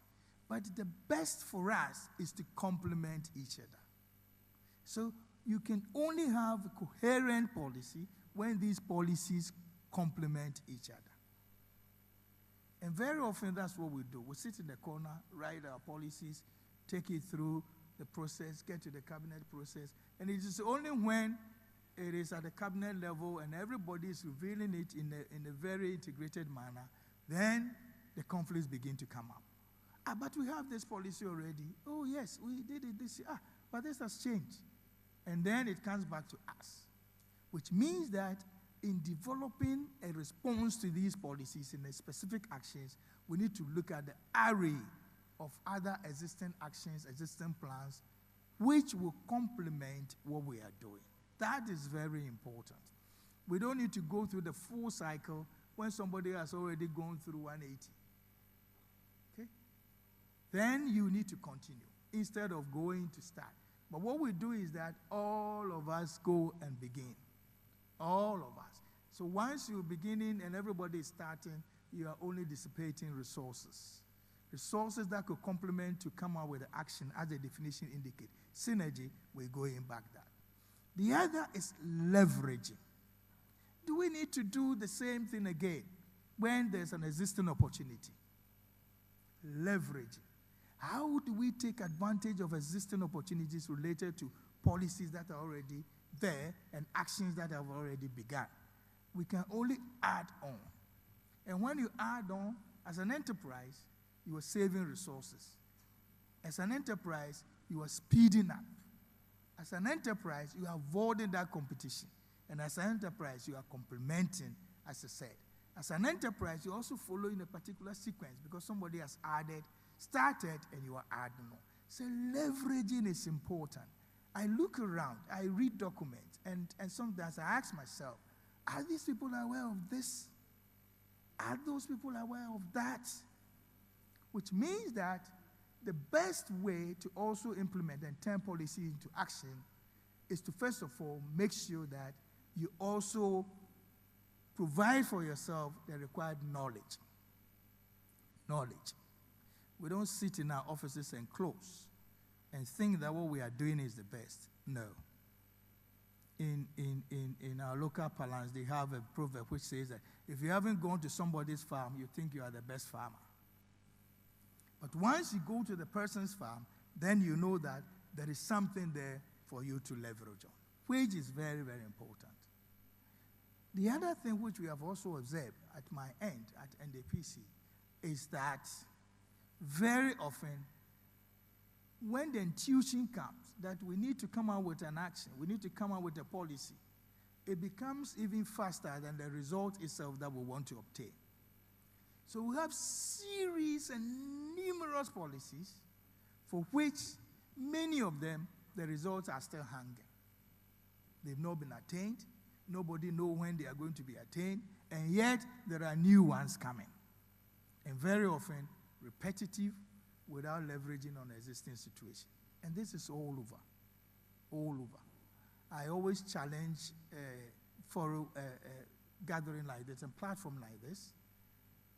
But the best for us is to complement each other. So you can only have a coherent policy when these policies complement each other. And very often that's what we do. We sit in the corner, write our policies, take it through the process, get to the cabinet process, and it is only when it is at the cabinet level and everybody is revealing it in a very integrated manner, then the conflicts begin to come up. But we have this policy already. Oh, yes, we did it this year. But this has changed. And then it comes back to us, which means that in developing a response to these policies in the specific actions, we need to look at the array of other existing actions, existing plans, which will complement what we are doing. That is very important. We don't need to go through the full cycle when somebody has already gone through 180. Okay? Then you need to continue instead of going to start. But what we do is that all of us go and begin. All of us. So once you're beginning and everybody is starting, you are only dissipating resources. Resources that could complement to come out with the action as the definition indicates. Synergy, we're going back that. The other is leveraging. Do we need to do the same thing again when there's an existing opportunity? Leveraging. How do we take advantage of existing opportunities related to policies that are already there and actions that have already begun? We can only add on. And when you add on, as an enterprise, you are saving resources. As an enterprise, you are speeding up. As an enterprise, you are avoiding that competition. And as an enterprise, you are complementing, as I said. As an enterprise, you're also following a particular sequence because somebody has started, and you are adding on. So leveraging is important. I look around, I read documents, and sometimes I ask myself, are these people aware of this? Are those people aware of that? Which means that the best way to also implement and turn policy into action is to, first of all, make sure that you also provide for yourself the required knowledge. Knowledge. We don't sit in our offices and close and think that what we are doing is the best. No. In our local parlance, they have a proverb which says that if you haven't gone to somebody's farm, you think you are the best farmer. But once you go to the person's farm, then you know that there is something there for you to leverage on, which is very, very important. The other thing which we have also observed at my end, at NDPC, is that very often, when the intuition comes that we need to come out with an action, we need to come out with a policy, it becomes even faster than the result itself that we want to obtain. So we have series and numerous policies for which many of them, the results are still hanging. They've not been attained. Nobody knows when they are going to be attained. And yet, there are new ones coming. And very often, repetitive without leveraging on existing situation. And this is all over. All over. I always challenge for a gathering like this and platform like this,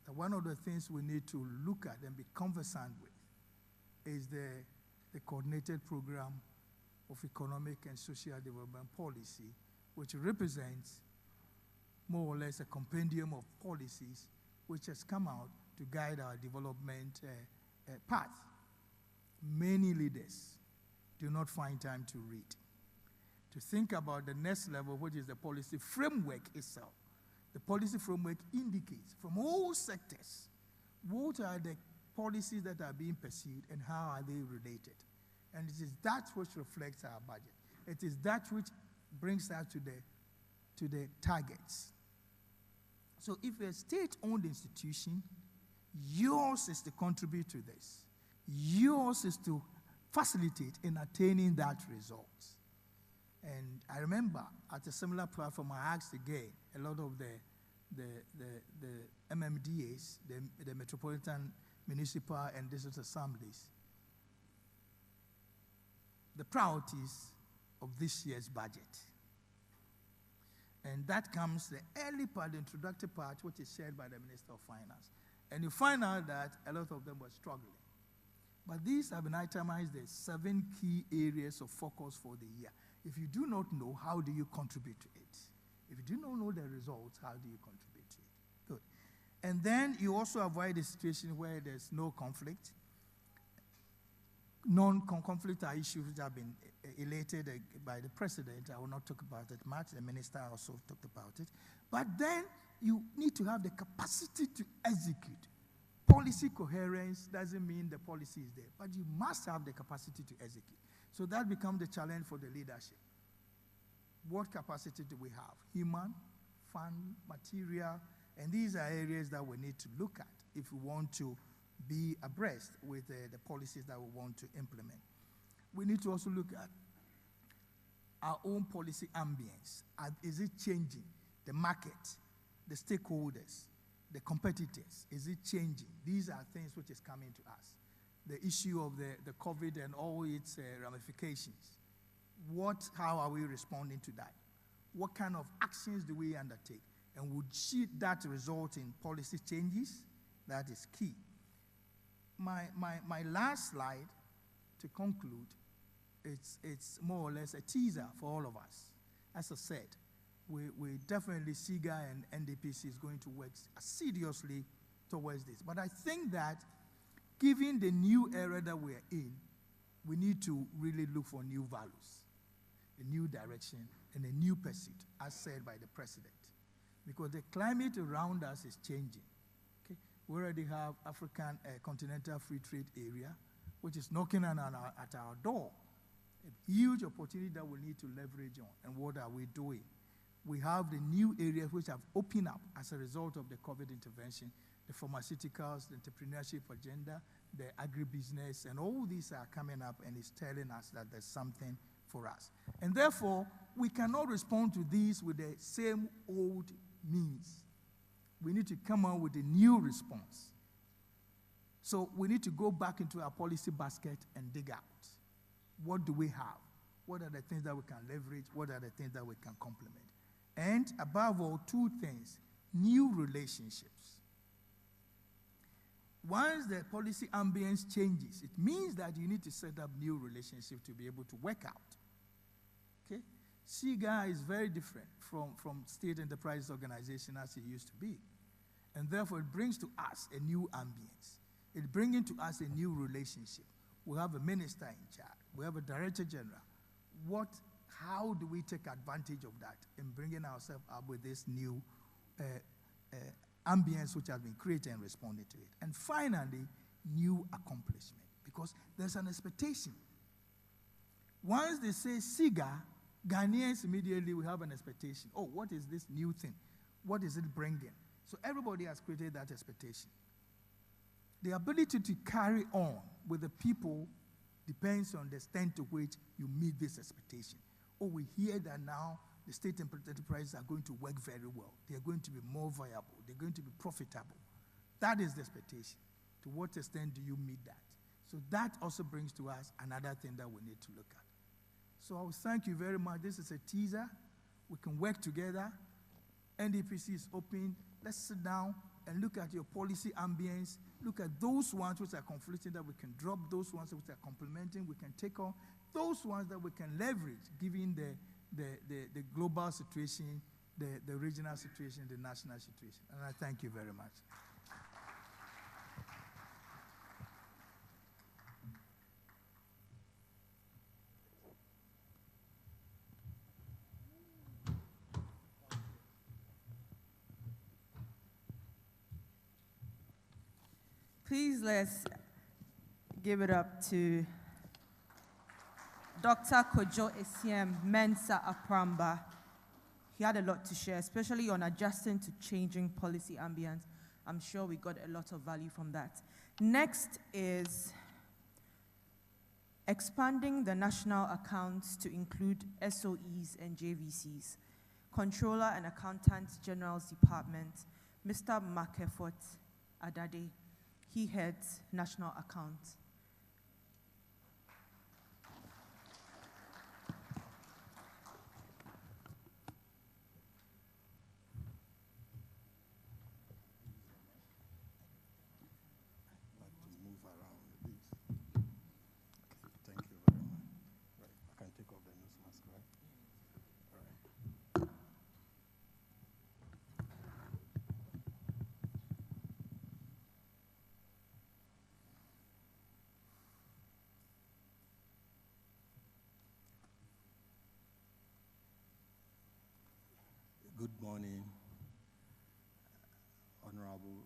that one of the things we need to look at and be conversant with is the coordinated program of economic and social development policy, which represents more or less a compendium of policies which has come out to guide our development path. Many leaders do not find time to read, to think about the next level, which is the policy framework itself. The policy framework indicates from all sectors what are the policies that are being pursued and how are they related. And it is that which reflects our budget. It is that which brings us to the targets. So if a state-owned institution, yours is to contribute to this. Yours is to facilitate in attaining that result. And I remember at a similar platform, I asked again a lot of the MMDAs, the Metropolitan Municipal and District Assemblies, the priorities of this year's budget. And that comes the early part, the introductory part, which is shared by the Minister of Finance. And you find out that a lot of them were struggling. But these have been itemized as 7 key areas of focus for the year. If you do not know, how do you contribute to it? If you do not know the results, how do you contribute to it? Good. And then you also avoid a situation where there's no conflict. Non-conflict are issues which have been elated by the president. I will not talk about it much. The minister also talked about it. But then you need to have the capacity to execute. Policy coherence doesn't mean the policy is there, but you must have the capacity to execute. So that becomes the challenge for the leadership. What capacity do we have? Human, fund, material, and these are areas that we need to look at if we want to be abreast with the policies that we want to implement. We need to also look at our own policy ambience. Is it changing? The market, the stakeholders, the competitors, is it changing? These are things which is coming to us. The issue of the COVID and all its ramifications. How are we responding to that? What kind of actions do we undertake? And would that result in policy changes? That is key. My last slide, to conclude, it's more or less a teaser for all of us. As I said, we definitely, SIGA and NDPC is going to work assiduously towards this. But I think that given the new era that we're in, we need to really look for new values, a new direction, and a new pursuit, as said by the president. Because the climate around us is changing. Okay? We already have African Continental Free Trade Area, which is knocking at our door. A huge opportunity that we need to leverage on. And what are we doing? We have the new areas which have opened up as a result of the COVID intervention, the pharmaceuticals, the entrepreneurship agenda, the agribusiness, and all these are coming up and it's telling us that there's something for us. And therefore, we cannot respond to these with the same old means. We need to come out with a new response. So we need to go back into our policy basket and dig out. What do we have? What are the things that we can leverage? What are the things that we can complement? And above all, 2 things: new relationships. Once the policy ambience changes, it means that you need to set up new relationships to be able to work out. Okay? SIGA is very different from state enterprise organization as it used to be. And therefore, it brings to us a new ambience. It brings into us a new relationship. We have a minister in charge. We have a director general. How do we take advantage of that in bringing ourselves up with this new ambience which has been created and responded to it? And finally, new accomplishment, because there's an expectation. Once they say SIGA, Ghanaians immediately will have an expectation. Oh, what is this new thing? What is it bringing? So everybody has created that expectation. The ability to carry on with the people depends on the extent to which you meet this expectation. Oh, we hear that now the state enterprises are going to work very well. They are going to be more viable. They're going to be profitable. That is the expectation. To what extent do you meet that? So that also brings to us another thing that we need to look at. So I will thank you very much. This is a teaser. We can work together. NDPC is open. Let's sit down and look at your policy ambience. Look at those ones which are conflicting that we can drop, those ones which are complementing, we can take on, those ones that we can leverage given the global situation, the regional situation, the national situation. And I thank you very much. Please let's give it up to Dr. Kojo Esiem Mensa Apramba. He had a lot to share, especially on adjusting to changing policy ambience. I'm sure we got a lot of value from that. Next is expanding the national accounts to include SOEs and JVCs. Controller and Accountant General's Department, Mr. Makefort Adade. He heads national accounts. Good morning, Honorable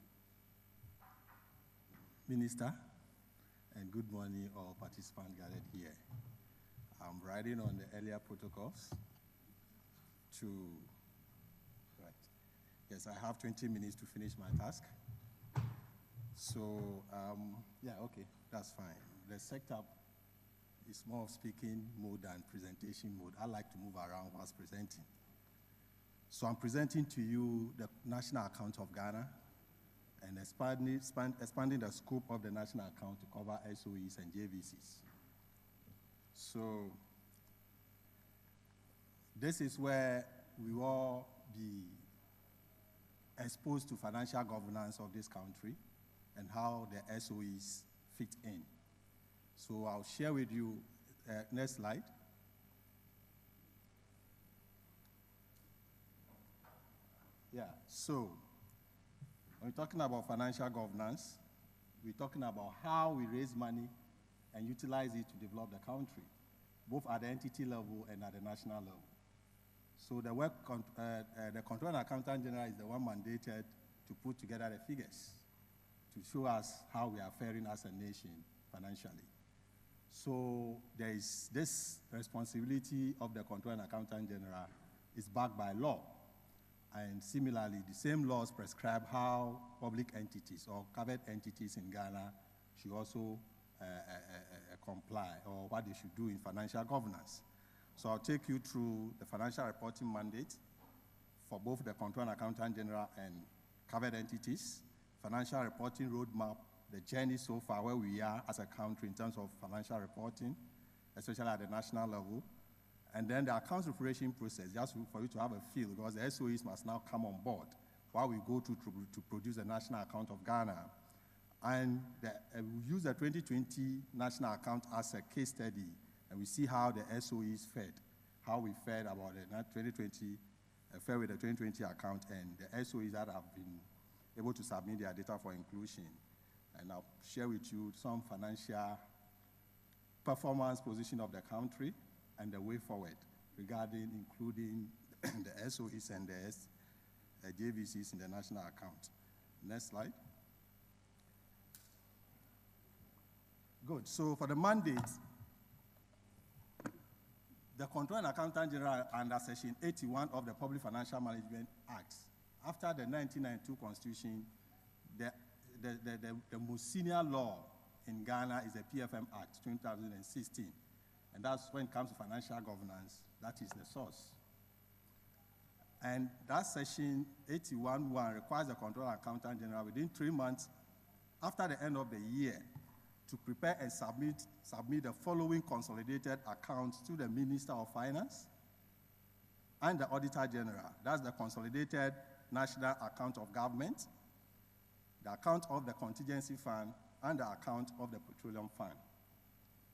Minister, and good morning all participants gathered here. I'm writing on the earlier protocols to, right, yes, I have 20 minutes to finish my task. So, yeah, okay, that's fine. The setup is more of speaking mode than presentation mode. I like to move around whilst presenting. So I'm presenting to you the national account of Ghana and expanding the scope of the national account to cover SOEs and JVCs. So this is where we will all be exposed to financial governance of this country and how the SOEs fit in. So I'll share with you, next slide. Yeah, so when we're talking about financial governance, we're talking about how we raise money and utilize it to develop the country, both at the entity level and at the national level. So the work, the Controller and Accountant General is the one mandated to put together the figures to show us how we are faring as a nation financially. So there is this responsibility of the Controller and Accountant General is backed by law. And similarly, the same laws prescribe how public entities or covered entities in Ghana should also comply, or what they should do in financial governance. So I'll take you through the financial reporting mandate for both the Controller and Accountant General and covered entities, financial reporting roadmap, the journey so far where we are as a country in terms of financial reporting, especially at the national level, and then the accounts preparation process, just for you to have a feel, because the SOEs must now come on board while we go to produce a national account of Ghana. And we use the 2020 national account as a case study, and we see how the SOEs fared, how we fared about the 2020, fared with the 2020 account, and the SOEs that have been able to submit their data for inclusion. And I'll share with you some financial performance position of the country and the way forward regarding including the SOEs and the JVCs in the national account. Next slide. Good. So for the mandate, the Controller and Accountant General under Section 81 of the Public Financial Management Act, after the 1992 Constitution, the the most senior law in Ghana is the PFM Act 2016. And that's when it comes to financial governance, that is the source. And that section 81.1 requires the Controller and Accountant General within 3 months after the end of the year to prepare and submit the following consolidated accounts to the Minister of Finance and the Auditor General. That's the Consolidated National Account of Government, the account of the Contingency Fund, and the account of the Petroleum Fund.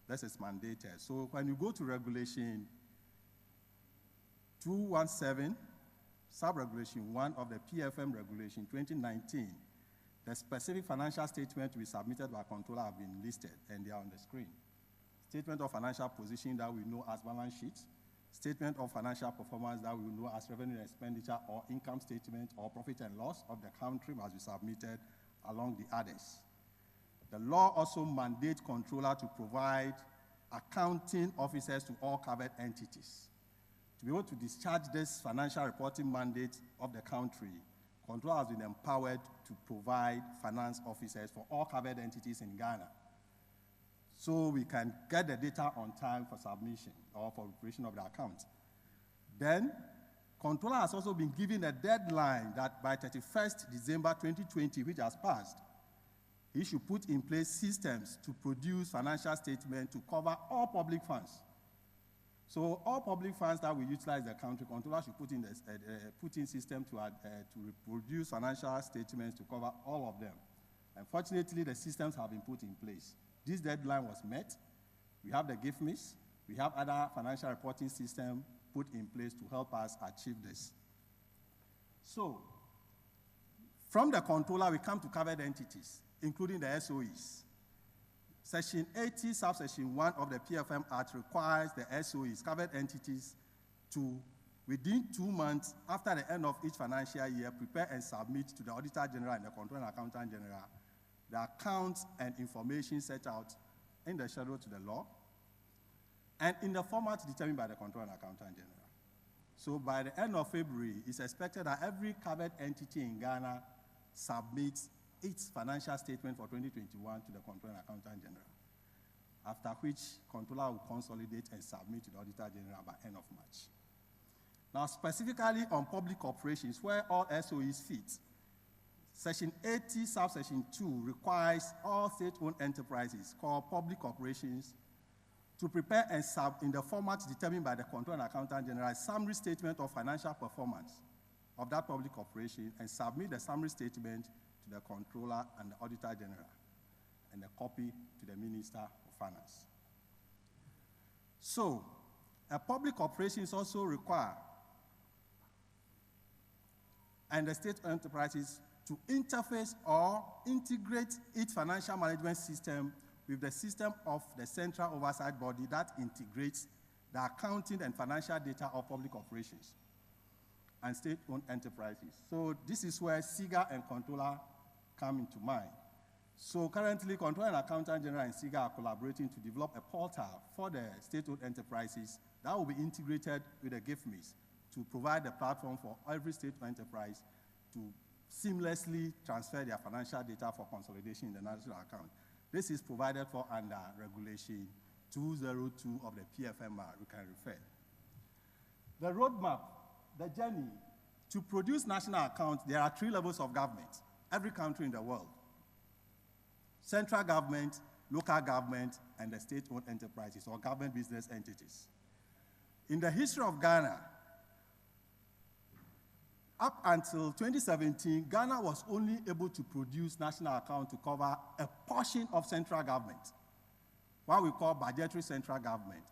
This is mandated. So when you go to Regulation 217, Sub-Regulation 1 of the PFM Regulation 2019, the specific financial statement to be submitted by controller have been listed, and they are on the screen. Statement of financial position that we know as balance sheet, statement of financial performance that we know as revenue and expenditure or income statement or profit and loss of the country must be submitted along the others. The law also mandates controller to provide accounting officers to all covered entities. To be able to discharge this financial reporting mandate of the country, controller has been empowered to provide finance officers for all covered entities in Ghana, so we can get the data on time for submission or for preparation of the account. Then, controller has also been given a deadline that by 31st December 2020, which has passed, he should put in place systems to produce financial statements to cover all public funds. So all public funds that we utilize the country, controller should put in system to produce financial statements to cover all of them. Unfortunately, the systems have been put in place. This deadline was met. We have the GIFMIS. We have other financial reporting systems put in place to help us achieve this. So, from the controller, we come to covered entities, including the SOEs. Section 80, subsection 1 of the PFM Act requires the SOEs, covered entities, to, within 2 months after the end of each financial year, prepare and submit to the Auditor General and the Controller and Accountant General the accounts and information set out in the schedule to the law and in the format determined by the Controller and Accountant General. So by the end of February, it's expected that every covered entity in Ghana submits its financial statement for 2021 to the Controller and Accountant General, after which controller will consolidate and submit to the Auditor General by end of March. Now, specifically on public operations, where all SOEs fit, Section 80, subsection 2 requires all state-owned enterprises called public operations to prepare and sub in the format determined by the Controller and Accountant General a summary statement of financial performance of that public operation and submit the summary statement to the Controller and the Auditor General, and a copy to the Minister of Finance. So, a public operations also require, and the state enterprises, to interface or integrate its financial management system with the system of the central oversight body that integrates the accounting and financial data of public operations and state-owned enterprises. So this is where SIGA and Controller come into mind. So currently, Controller and Accountant General and SIGA are collaborating to develop a portal for the state-owned enterprises that will be integrated with the GIFMIS to provide a platform for every state-owned enterprise to seamlessly transfer their financial data for consolidation in the national account. This is provided for under Regulation 202 of the PFMR, we can refer. The roadmap, the journey, to produce national accounts, there are 3 levels of government, every country in the world. Central government, local government, and the state-owned enterprises or government business entities. In the history of Ghana, up until 2017, Ghana was only able to produce national account to cover a portion of central government, what we call budgetary central government.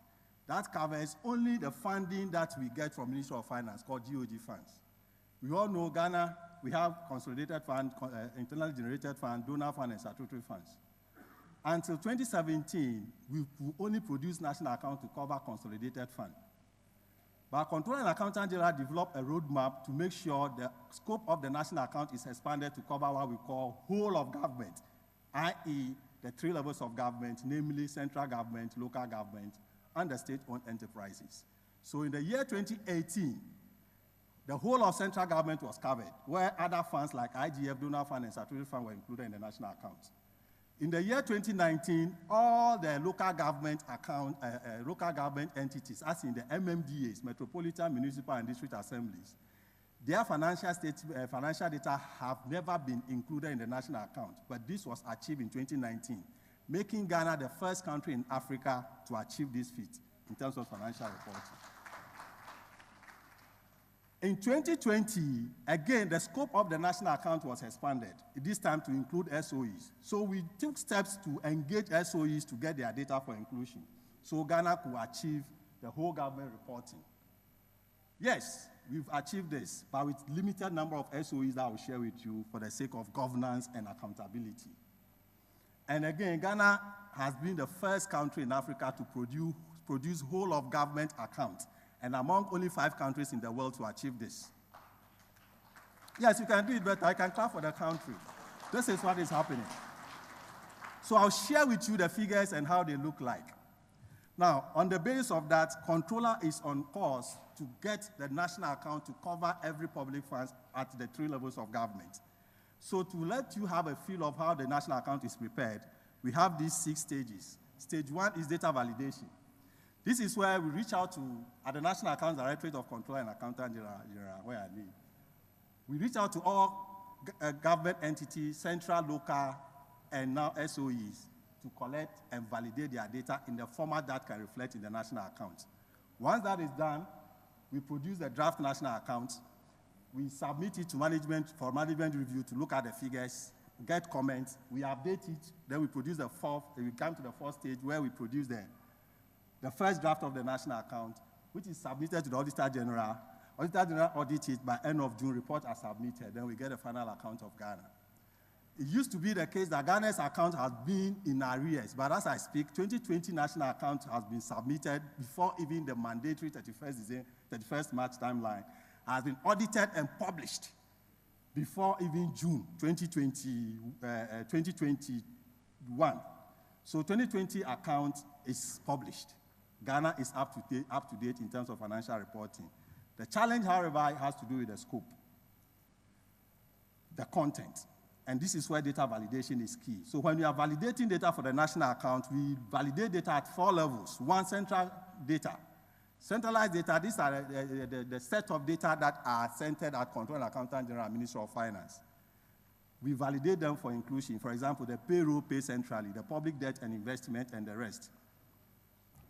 That covers only the funding that we get from Ministry of Finance, called GOG funds. We all know Ghana, we have consolidated fund, internally generated fund, donor fund, and statutory funds. Until 2017, we only produced national account to cover consolidated fund. But Controller and Accountant General developed a roadmap to make sure the scope of the national account is expanded to cover what we call whole of government, i.e. the 3 levels of government, namely central government, local government, and the state-owned enterprises. So in the year 2018, the whole of central government was covered, where other funds like IGF, donor fund, and statutory fund were included in the national account. In the year 2019, all the local government entities, as in the MMDAs, Metropolitan, Municipal, and District Assemblies, their financial data have never been included in the national account, but this was achieved in 2019, making Ghana the first country in Africa to achieve this feat in terms of financial reporting. In 2020, again, the scope of the national account was expanded, this time to include SOEs. So we took steps to engage SOEs to get their data for inclusion, so Ghana could achieve the whole government reporting. Yes, we've achieved this, but with limited number of SOEs that I will share with you for the sake of governance and accountability. And again, Ghana has been the first country in Africa to produce whole of government accounts, and among only 5 countries in the world to achieve this. Yes, you can do it better. I can clap for the country. This is what is happening. So I'll share with you the figures and how they look like. Now, on the basis of that, Controller is on course to get the national account to cover every public funds at the 3 levels of government. So to let you have a feel of how the national account is prepared, we have these 6 stages. Stage 1 is data validation. This is where we reach out to, at the National Accounts Directorate of Controller and Accountant General, where I live. We reach out to all government entities, central, local, and now SOEs, to collect and validate their data in the format that can reflect in the national account. Once that is done, we produce the draft national account. We submit it to management for management review to look at the figures, get comments. We update it. Then we produce the 4th. We come to the 4th stage where we produce the first draft of the national account, which is submitted to the Auditor General. Auditor General audits it by end of June, reports are submitted, then we get a final account of Ghana. It used to be the case that Ghana's account has been in arrears, but as I speak, 2020 national account has been submitted before even the mandatory 31st March timeline, has been audited and published before even June 2021. So 2020 account is published. Ghana is up to date in terms of financial reporting. The challenge, however, has to do with the scope, the content. And this is where data validation is key. So when we are validating data for the national account, we validate data at 4 levels. 1, central data. Centralized data, these are the set of data that are centered at Controller and Accountant General and Ministry of Finance. We validate them for inclusion. For example, the payroll paid centrally, the public debt and investment, and the rest.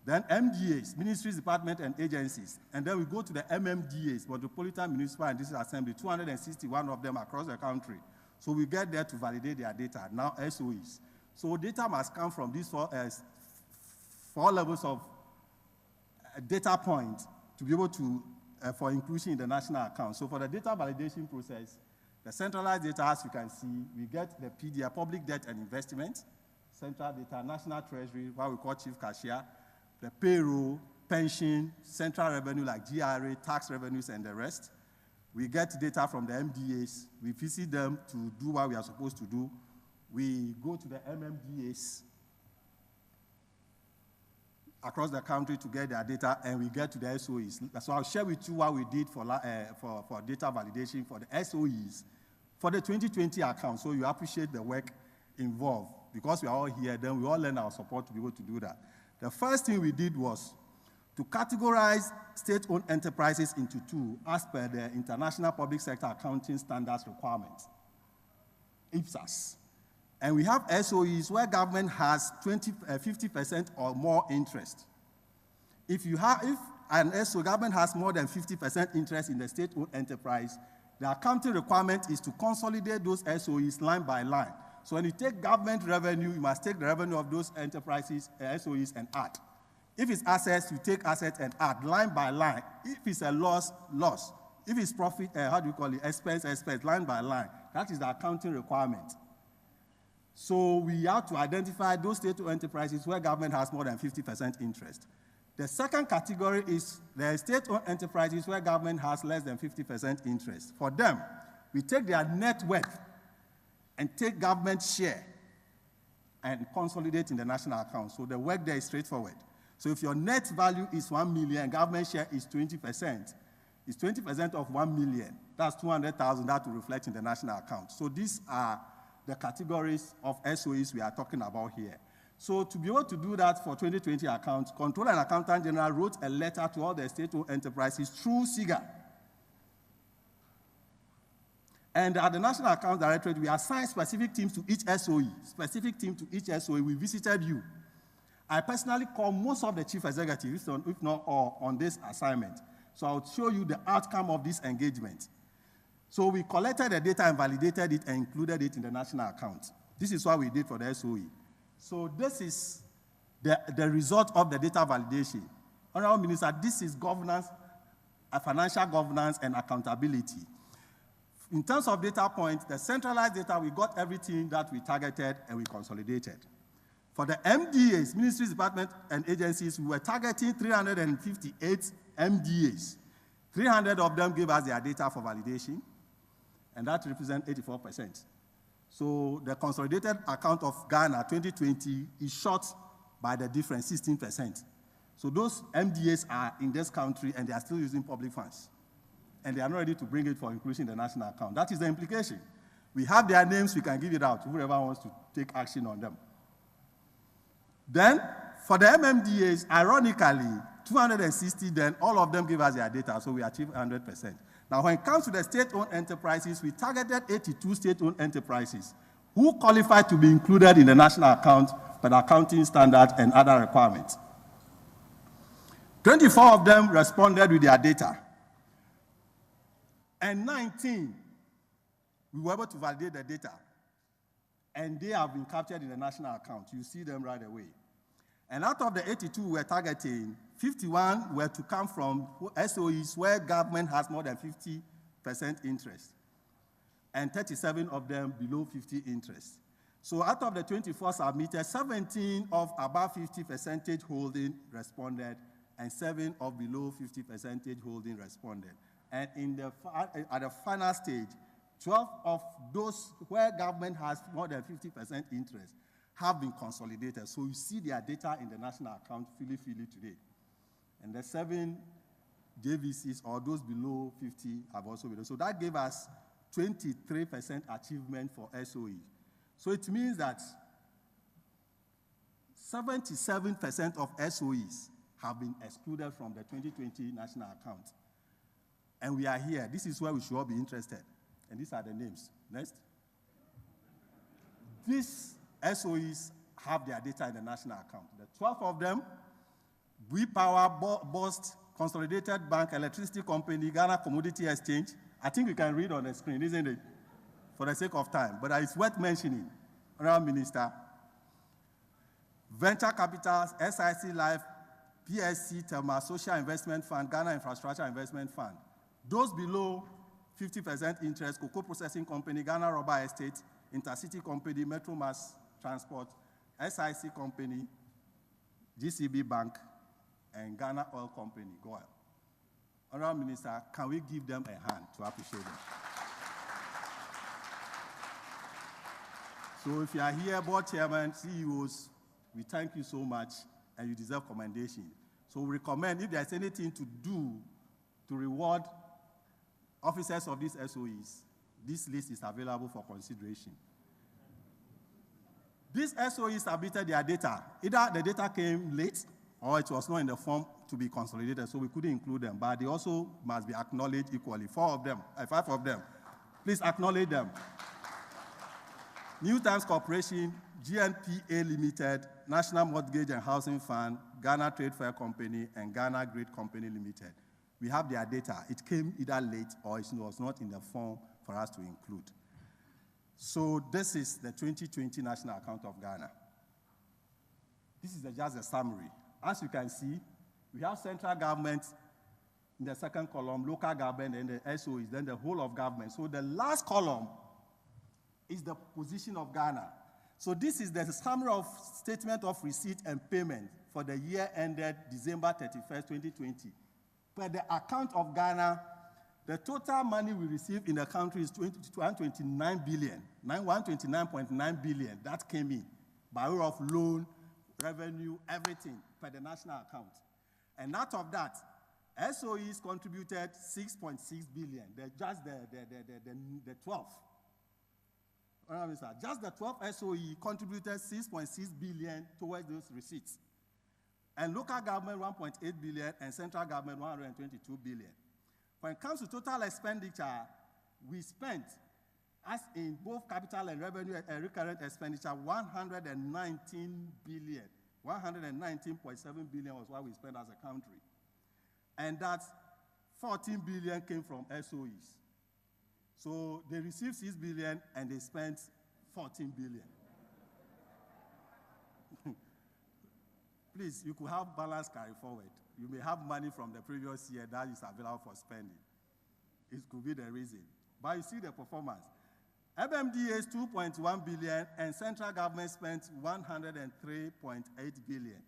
Then MDAs, ministries, departments, and agencies. And then we go to the MMDAs, Metropolitan, Municipal, and District Assembly, 261 of them across the country. So we get there to validate their data, now SOEs. So data must come from these 4 levels of data points to be able to, for inclusion in the national account. So for the data validation process, the centralized data, as you can see, we get the PDA, public debt and investment, central data, national treasury, what we call chief cashier, the payroll, pension, central revenue like GRA, tax revenues, and the rest. We get data from the MDAs. We visit them to do what we are supposed to do. We go to the MMDAs across the country to get their data, and we get to the SOEs. So I'll share with you what we did for data validation for the SOEs for the 2020 account. So you appreciate the work involved. Because we are all here, then we all lend our support to be able to do that. The first thing we did was to categorize state-owned enterprises into 2 as per the International Public Sector Accounting Standards requirements, IPSAS. And we have SOEs where government has 50% or more interest. If an SOE government has more than 50% interest in the state-owned enterprise, the accounting requirement is to consolidate those SOEs line by line. So when you take government revenue, you must take the revenue of those enterprises, SOEs, and add. If it's assets, you take assets and add line by line. If it's a loss, loss. If it's profit, expense, line by line. That is the accounting requirement. So we have to identify those state-owned enterprises where government has more than 50% interest. The second category is the state-owned enterprises where government has less than 50% interest. For them, we take their net worth and take government share and consolidate in the national account. So the work there is straightforward. So if your net value is 1 million, government share is 20%. It's 20% of 1 million. That's 200,000 that will reflect in the national account. So these are the categories of SOEs we are talking about here. So to be able to do that for 2020 accounts, Controller and Accountant General wrote a letter to all the state-owned enterprises through SIGA. And at the National Accounts Directorate, we assigned specific teams to each SOE, We visited you. I personally called most of the chief executives, if not all, on this assignment. So I'll show you the outcome of this engagement. So we collected the data and validated it and included it in the national account. This is what we did for the SOE. So this is the result of the data validation. Honorable Minister, this is governance, financial governance and accountability. In terms of data points, the centralized data, we got everything that we targeted and we consolidated. For the MDAs, ministries, departments, and agencies, we were targeting 358 MDAs. 300 of them gave us their data for validation, and that represents 84%. So the consolidated account of Ghana 2020 is short by the difference, 16%. So those MDAs are in this country, and they are still using public funds. And they are not ready to bring it for inclusion in the national account. That is the implication. We have their names, we can give it out to whoever wants to take action on them. Then, for the MMDAs, ironically, 260, then all of them give us their data, so we achieve 100%. Now, when it comes to the state-owned enterprises, we targeted 82 state-owned enterprises who qualified to be included in the national account per the accounting standard and other requirements. 24 of them responded with their data. And 19, we were able to validate the data. And they have been captured in the national account. You see them right away. And out of the 82 we were targeting, 51 were to come from SOEs where government has more than 50% interest. And 37 of them below 50 interest. So out of the 24 submitted, 17 of above 50% holding responded, and 7 of below 50% holding responded. And at the final stage, 12 of those where government has more than 50% interest have been consolidated. So you see their data in the national account freely today. And the 7 JVCs, or those below 50, have also been. So that gave us 23% achievement for SOE. So it means that 77% of SOEs have been excluded from the 2020 national account. And we are here. This is where we should all be interested. And these are the names. Next. These SOEs have their data in the national account. The 12 of them, WePower, BOST, Consolidated Bank, Electricity Company, Ghana Commodity Exchange. I think you can read on the screen, isn't it? For the sake of time. But it's worth mentioning. Honorable Minister, Venture Capitals, SIC Life, PSC, Telma, Social Investment Fund, Ghana Infrastructure Investment Fund. Those below 50% interest, Cocoa Processing Company, Ghana Rubber Estate, Intercity Company, Metro Mass Transport, SIC Company, GCB Bank, and Ghana Oil Company, GOIL. Honorable Minister, can we give them a hand to appreciate them? So if you are here, board chairman, CEOs, we thank you so much, and you deserve commendation. So we recommend, if there's anything to do to reward officers of these SOEs, this list is available for consideration. These SOEs submitted their data. Either the data came late or it was not in the form to be consolidated, so we couldn't include them. But they also must be acknowledged equally. 5 of them. Please acknowledge them. New Times Corporation, GNPA Limited, National Mortgage and Housing Fund, Ghana Trade Fair Company, and Ghana Great Company Limited. We have their data. It came either late or it was not in the form for us to include. So this is the 2020 National Account of Ghana. This is just a summary. As you can see, we have central government in the second column, local government, and the SOEs, then the whole of government. So the last column is the position of Ghana. So this is the summary of statement of receipt and payment for the year ended December 31st, 2020. Per the account of Ghana, the total money we received in the country is 129 billion, 129.9 billion. That came in by way of loan, revenue, everything per the national account. And out of that, SOEs contributed 6.6 billion. Just the 12. Just the 12 SOE contributed 6.6 billion towards those receipts. And local government 1.8 billion and central government 122 billion. When it comes to total expenditure, we spent, as in both capital and revenue and recurrent expenditure, 119 billion. 119.7 billion was what we spent as a country. And that 14 billion came from SOEs. So they received 6 billion and they spent 14 billion. Please, you could have balance carry forward. You may have money from the previous year that is available for spending. It could be the reason. But you see the performance. MMDA is 2.1 billion and central government spent 103.8 billion.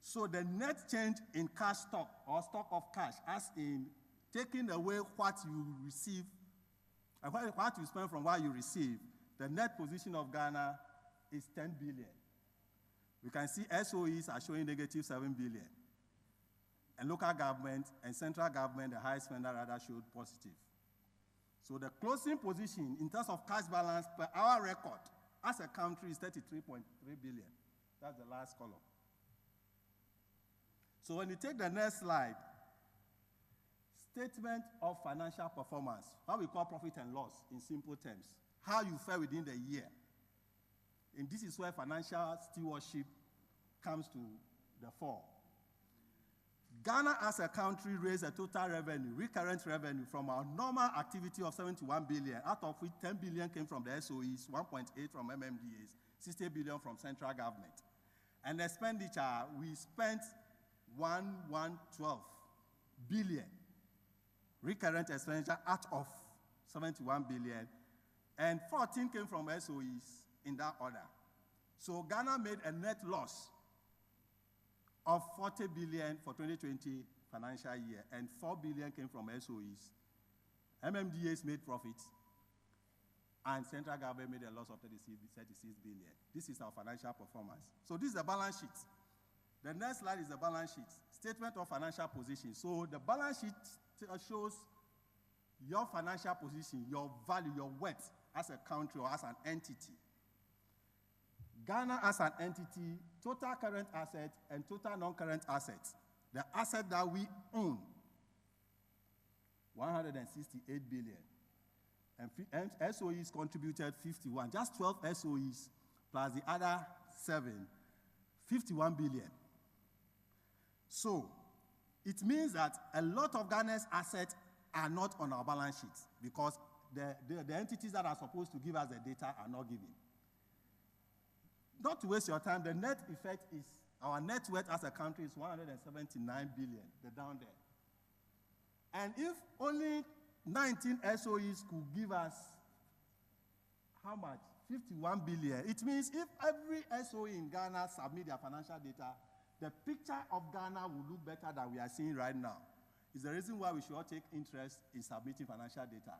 So the net change in cash stock or stock of cash, as in taking away what you receive, what you spend from what you receive, the net position of Ghana is 10 billion. We can see SOEs are showing negative 7 billion. And local government and central government, the highest spender rather showed positive. So the closing position in terms of cash balance per our record as a country is 33.3 billion. That's the last column. So when you take the next slide, statement of financial performance, what we call profit and loss in simple terms, how you fare within the year. And this is where financial stewardship comes to the fore. Ghana as a country raised a total revenue, recurrent revenue from our normal activity of 71 billion, out of which 10 billion came from the SOEs, 1.8 from MMDAs, 60 billion from central government. And expenditure, we spent 112 billion recurrent expenditure out of 71 billion, and 14 came from SOEs in that order. So Ghana made a net loss of 40 billion for 2020 financial year, and 4 billion came from SOEs. MMDAs made profits, and central government made a loss of 36 billion. This is our financial performance. So this is the balance sheet. The next slide is the balance sheet. Statement of financial position. So the balance sheet shows your financial position, your value, your worth as a country or as an entity. Ghana as an entity, total current assets and total non-current assets. The asset that we own, 168 billion. And SOEs contributed 51. Just 12 SOEs plus the other 7, 51 billion. So it means that a lot of Ghana's assets are not on our balance sheets because the entities that are supposed to give us the data are not giving. Not to waste your time, the net effect is our net worth as a country is 179 billion, the down there. And if only 19 SOEs could give us how much? 51 billion. It means if every SOE in Ghana submit their financial data, the picture of Ghana will look better than we are seeing right now. It's the reason why we should all take interest in submitting financial data.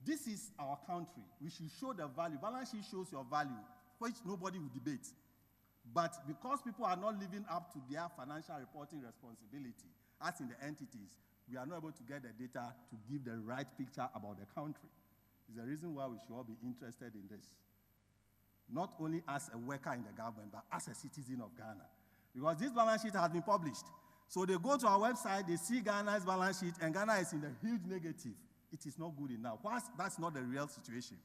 This is our country. We should show the value. Balance sheet shows your value, which nobody will debate. But because people are not living up to their financial reporting responsibility, as in the entities, we are not able to get the data to give the right picture about the country. It's the reason why we should all be interested in this. Not only as a worker in the government, but as a citizen of Ghana. Because this balance sheet has been published. So they go to our website, they see Ghana's balance sheet, and Ghana is in a huge negative. It is not good enough. That's not the real situation.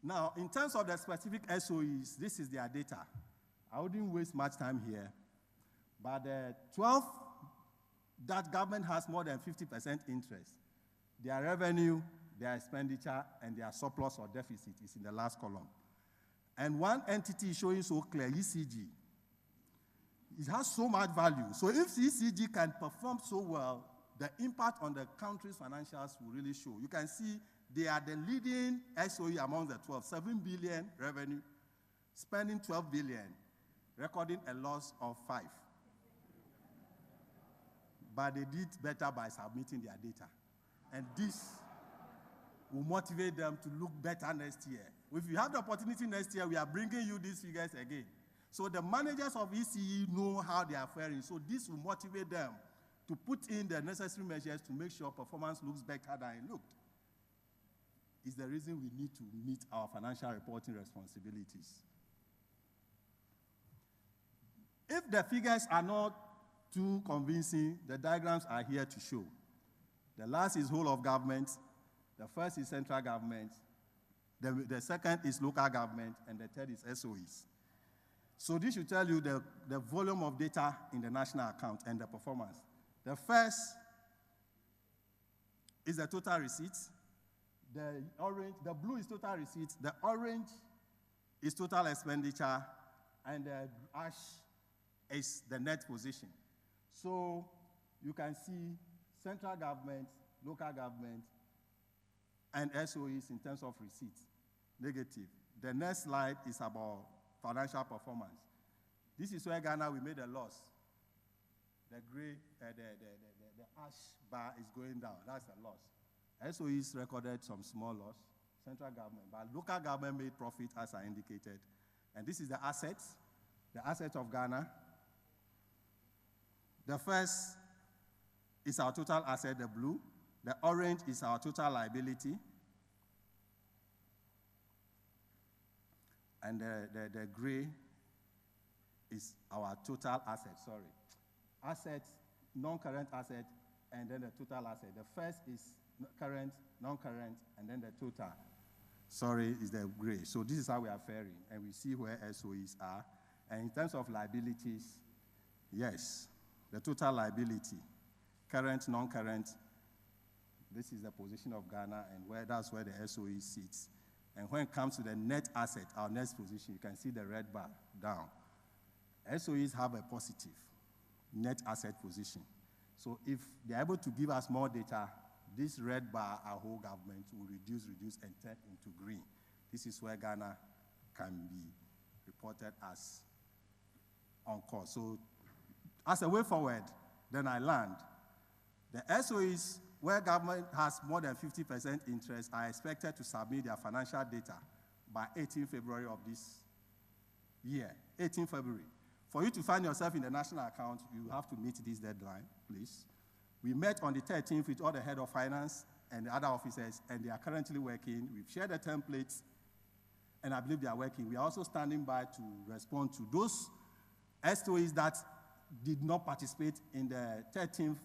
Now, in terms of the specific SOEs, this is their data. I wouldn't waste much time here. But the 12 that government has more than 50% interest, their revenue, their expenditure, and their surplus or deficit is in the last column. And one entity is showing so clear, ECG. It has so much value. So if ECG can perform so well, the impact on the country's financials will really show. You can see they are the leading SOE among the 12, 7 billion revenue, spending 12 billion, recording a loss of 5. But they did better by submitting their data. And this will motivate them to look better next year. If you have the opportunity next year, we are bringing you these figures again. So the managers of ECE know how they are faring. So this will motivate them to put in the necessary measures to make sure performance looks better than it looked. It's the reason we need to meet our financial reporting responsibilities. If the figures are not too convincing, the diagrams are here to show. The last is whole of government, the first is central government, the second is local government, and the third is SOEs. So this should tell you the volume of data in the national account and the performance. The first is the total receipts. The blue is total receipts, the orange is total expenditure, and the ash is the net position. So you can see central government, local government, and SOEs in terms of receipts, negative. The next slide is about financial performance. This is where Ghana, we made a loss. The gray, the ash bar is going down. That's a loss. SOEs recorded some small loss, central government, but local government made profit, as I indicated. And this is the assets of Ghana. The first is our total asset, the blue. The orange is our total liability. And the gray is our total asset, Assets, non-current asset, and then the total asset. The first is current, non-current, and then the total. Is the gray. So this is how we are faring, and we see where SOEs are. And in terms of liabilities, yes, the total liability, current, non-current, this is the position of Ghana, and that's where the SOE sits. And when it comes to the net asset, our net position, you can see the red bar down. SOEs have a positive net asset position. So if they're able to give us more data, this red bar, our whole government, will reduce, and turn into green. This is where Ghana can be reported as on course. So as a way forward, then I land. The SOEs where government has more than 50% interest are expected to submit their financial data by 18 February of this year, 18 February. For you to find yourself in the national account, you have to meet this deadline, please. We met on the 13th with all the head of finance and the other officers, and they are currently working. We've shared the templates, and I believe they are working. We are also standing by to respond to those SOEs that did not participate in the 13th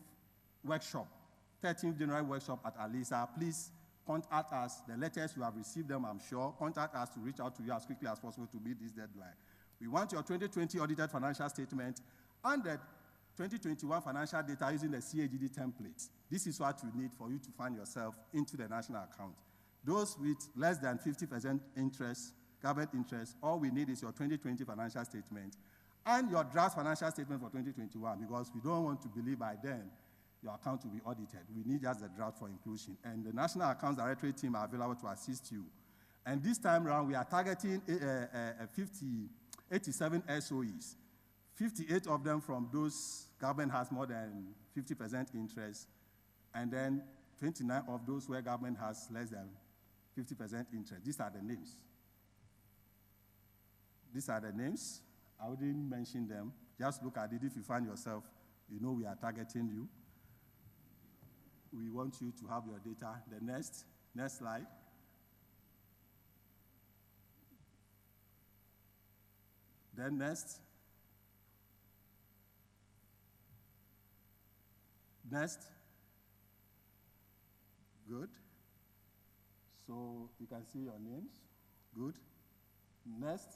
workshop, 13th January workshop at Alisa. Please contact us. The letters, you have received them, I'm sure. Contact us to reach out to you as quickly as possible to meet this deadline. We want your 2020 audited financial statement and the 2021 financial data using the CAGD template. This is what you need for you to find yourself into the national account. Those with less than 50% interest, government interest, all we need is your 2020 financial statement and your draft financial statement for 2021, because we don't want to believe by then your account will be audited. We need just the draft for inclusion. And the National Accounts Directorate team are available to assist you. And this time around, we are targeting 87 SOEs. 58 of them from those government has more than 50% interest, and then 29 of those where government has less than 50% interest. These are the names. These are the names. I wouldn't mention them. Just look at it. If you find yourself, you know we are targeting you. We want you to have your data. The next slide. Then next. Good. So you can see your names. Good. Next.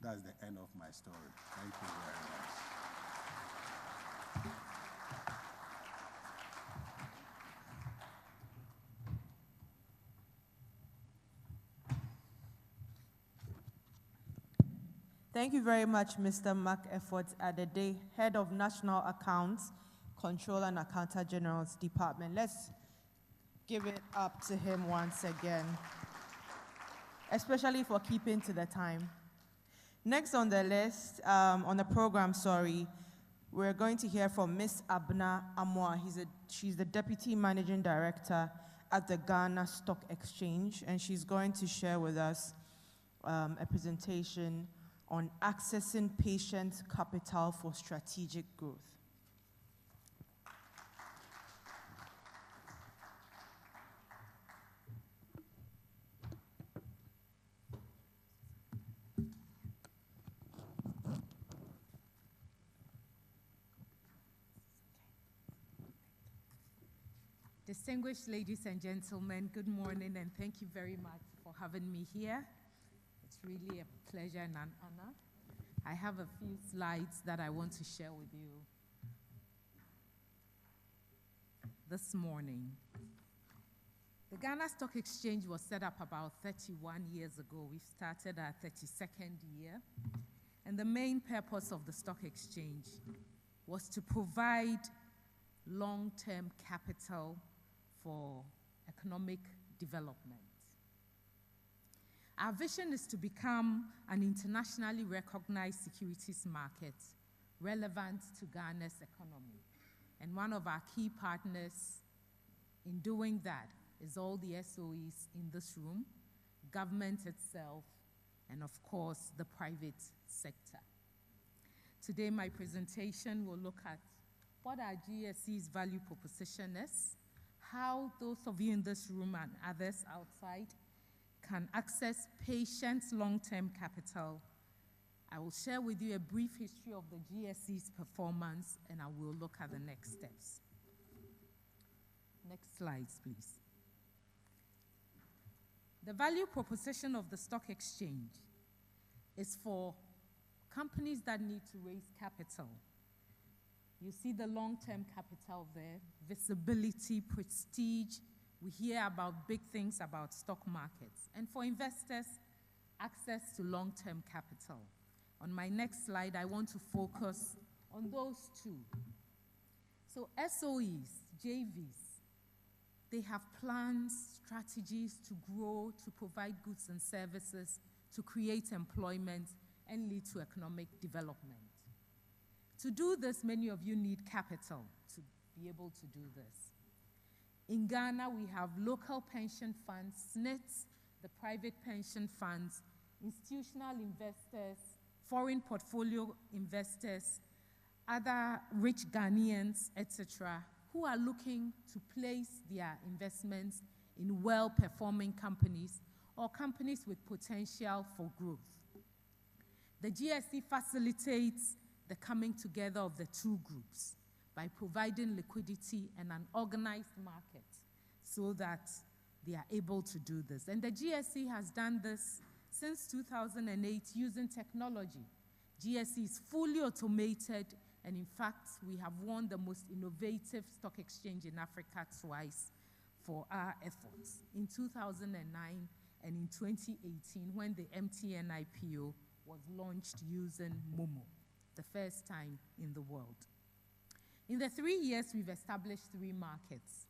That's the end of my story. Thank you very much. Thank you very much, Mr. Mark Efforts Adede, Head of National Accounts, Controller and Accountant General's Department. Let's give it up to him once again, especially for keeping to the time. Next on the list, on the program, We're going to hear from Ms. Abna Amwa. She's the Deputy Managing Director at the Ghana Stock Exchange, and she's going to share with us a presentation on accessing patient capital for strategic growth. Distinguished ladies and gentlemen, good morning, and thank you very much for having me here. It's really a pleasure and an honor. I have a few slides that I want to share with you this morning. The Ghana Stock Exchange was set up about 31 years ago. We've started our 32nd year, and the main purpose of the stock exchange was to provide long-term capital for economic development. Our vision is to become an internationally recognized securities market relevant to Ghana's economy. And one of our key partners in doing that is all the SOEs in this room, government itself, and of course, the private sector. Today, my presentation will look at what our GSE's value proposition is, how those of you in this room and others outside can access patient long-term capital. I will share with you a brief history of the GSE's performance, and I will look at the next steps. Next slides, please. The value proposition of the stock exchange is for companies that need to raise capital. You see the long-term capital there, visibility, prestige. We hear about big things about stock markets. And for investors, access to long-term capital. On my next slide, I want to focus on those two. So SOEs, JVs, they have plans, strategies to grow, to provide goods and services, to create employment, and lead to economic development. To do this, many of you need capital to be able to do this. In Ghana, we have local pension funds, SNITs, the private pension funds, institutional investors, foreign portfolio investors, other rich Ghanaians, etc., who are looking to place their investments in well-performing companies or companies with potential for growth. The GSE facilitates the coming together of the two groups by providing liquidity and an organized market so that they are able to do this. And the GSE has done this since 2008 using technology. GSE is fully automated, and in fact, we have won the most innovative stock exchange in Africa twice for our efforts, in 2009 and in 2018 when the MTN IPO was launched using Momo, the first time in the world. In the 3 years, we've established 3 markets.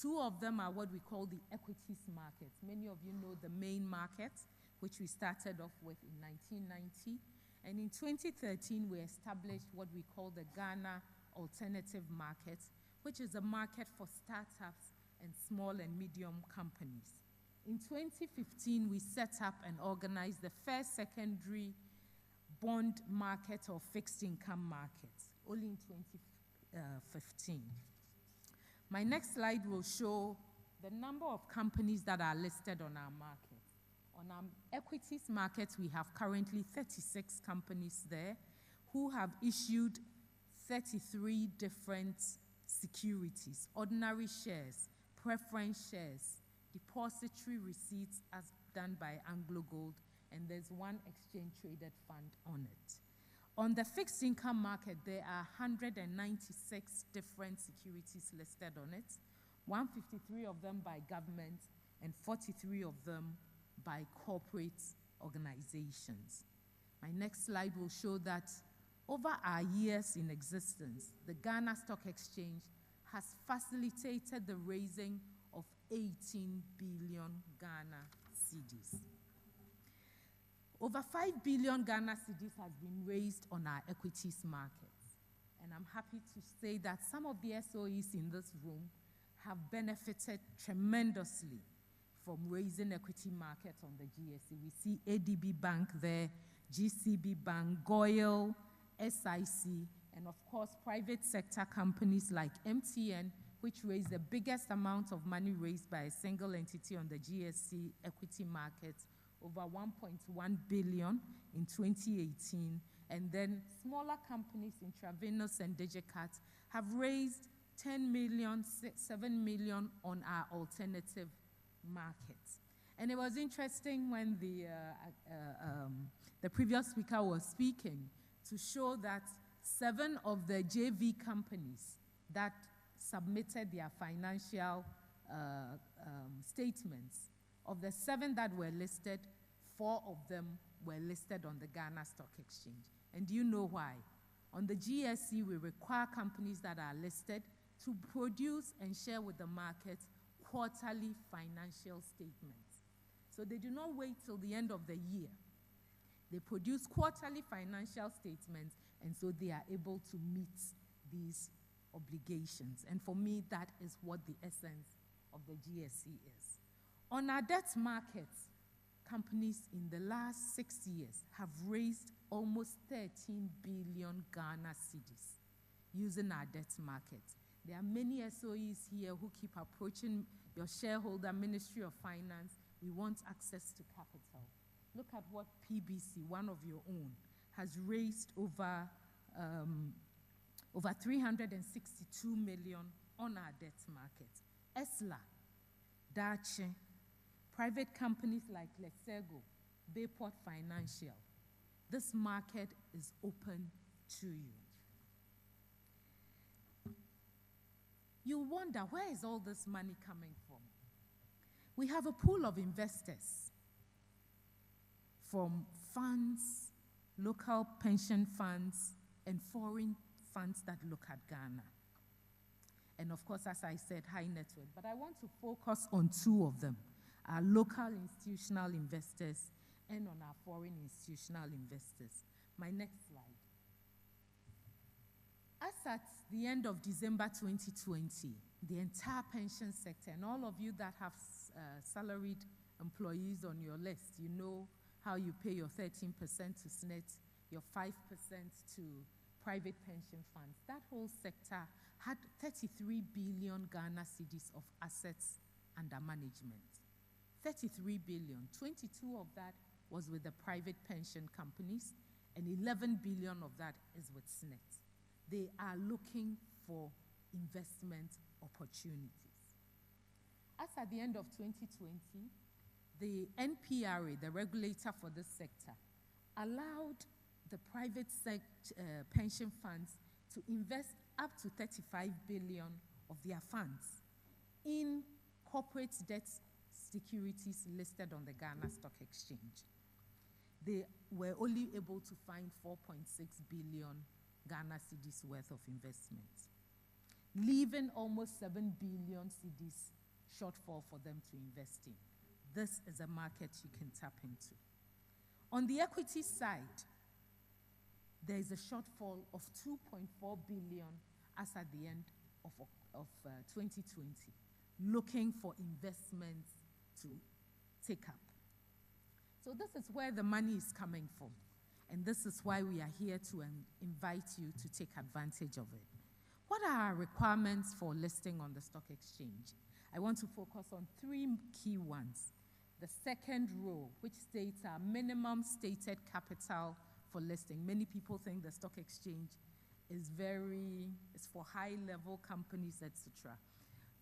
2 of them are what we call the equities markets. Many of you know the main market, which we started off with in 1990. And in 2013, we established what we call the Ghana Alternative Market, which is a market for startups and small and medium companies. In 2015, we set up and organized the first secondary bond market or fixed income market, only in 2015. My next slide will show the number of companies that are listed on our market. On our equities market, we have currently 36 companies there who have issued 33 different securities, ordinary shares, preference shares, depository receipts as done by Anglo Gold, and there's one exchange-traded fund on it. On the fixed income market, there are 196 different securities listed on it, 153 of them by government and 43 of them by corporate organizations. My next slide will show that over our years in existence, the Ghana Stock Exchange has facilitated the raising of 18 billion Ghana cedis. Over 5 billion Ghana cedis has been raised on our equities markets. And I'm happy to say that some of the SOEs in this room have benefited tremendously from raising equity market on the GSE. We see ADB Bank there, GCB Bank, GOIL, SIC, and of course, private sector companies like MTN, which raised the biggest amount of money raised by a single entity on the GSE equity market, over 1.1 billion in 2018. And then smaller companies, Intravenous and Digicat, have raised 10 million, 7 million on our alternative markets. And it was interesting when the previous speaker was speaking to show that 7 of the JV companies that submitted their financial statements, of the 7 that were listed, 4 of them were listed on the Ghana Stock Exchange. And do you know why? On the GSE, we require companies that are listed to produce and share with the market quarterly financial statements. So they do not wait till the end of the year. They produce quarterly financial statements, and so they are able to meet these obligations. And for me, that is what the essence of the GSE is. On our debt markets, companies in the last 6 years have raised almost 13 billion Ghana cedis using our debt market. There are many SOEs here who keep approaching your shareholder, Ministry of Finance. We want access to capital. Look at what PBC, one of your own, has raised over 362 million on our debt market. ESLA, Dache, private companies like Lesego, Bayport Financial. This market is open to you. You wonder, where is all this money coming from? We have a pool of investors from funds, local pension funds, and foreign funds that look at Ghana. And of course, as I said, high net worth. But I want to focus on 2 of them, our local institutional investors and on our foreign institutional investors. My next slide. As at the end of December 2020, the entire pension sector, and all of you that have salaried employees on your list, you know how you pay your 13% to SNET, your 5% to private pension funds. That whole sector had 33 billion Ghana cedis of assets under management. 33 billion. 22 of that was with the private pension companies, and 11 billion of that is with SNET. They are looking for investment opportunities. As at the end of 2020, the NPRA, the regulator for this sector, allowed the private pension funds to invest up to 35 billion of their funds in corporate debt securities listed on the Ghana Stock Exchange. They were only able to find 4.6 billion Ghana cedis worth of investments, leaving almost 7 billion cedis shortfall for them to invest in. This is a market you can tap into. On the equity side, there is a shortfall of 2.4 billion as at the end of 2020, looking for investments to take up. So this is where the money is coming from, and this is why we are here to invite you to take advantage of it. What are our requirements for listing on the stock exchange? I want to focus on 3 key ones. The second row, which states our minimum stated capital for listing. Many people think the stock exchange is for high-level companies, etc.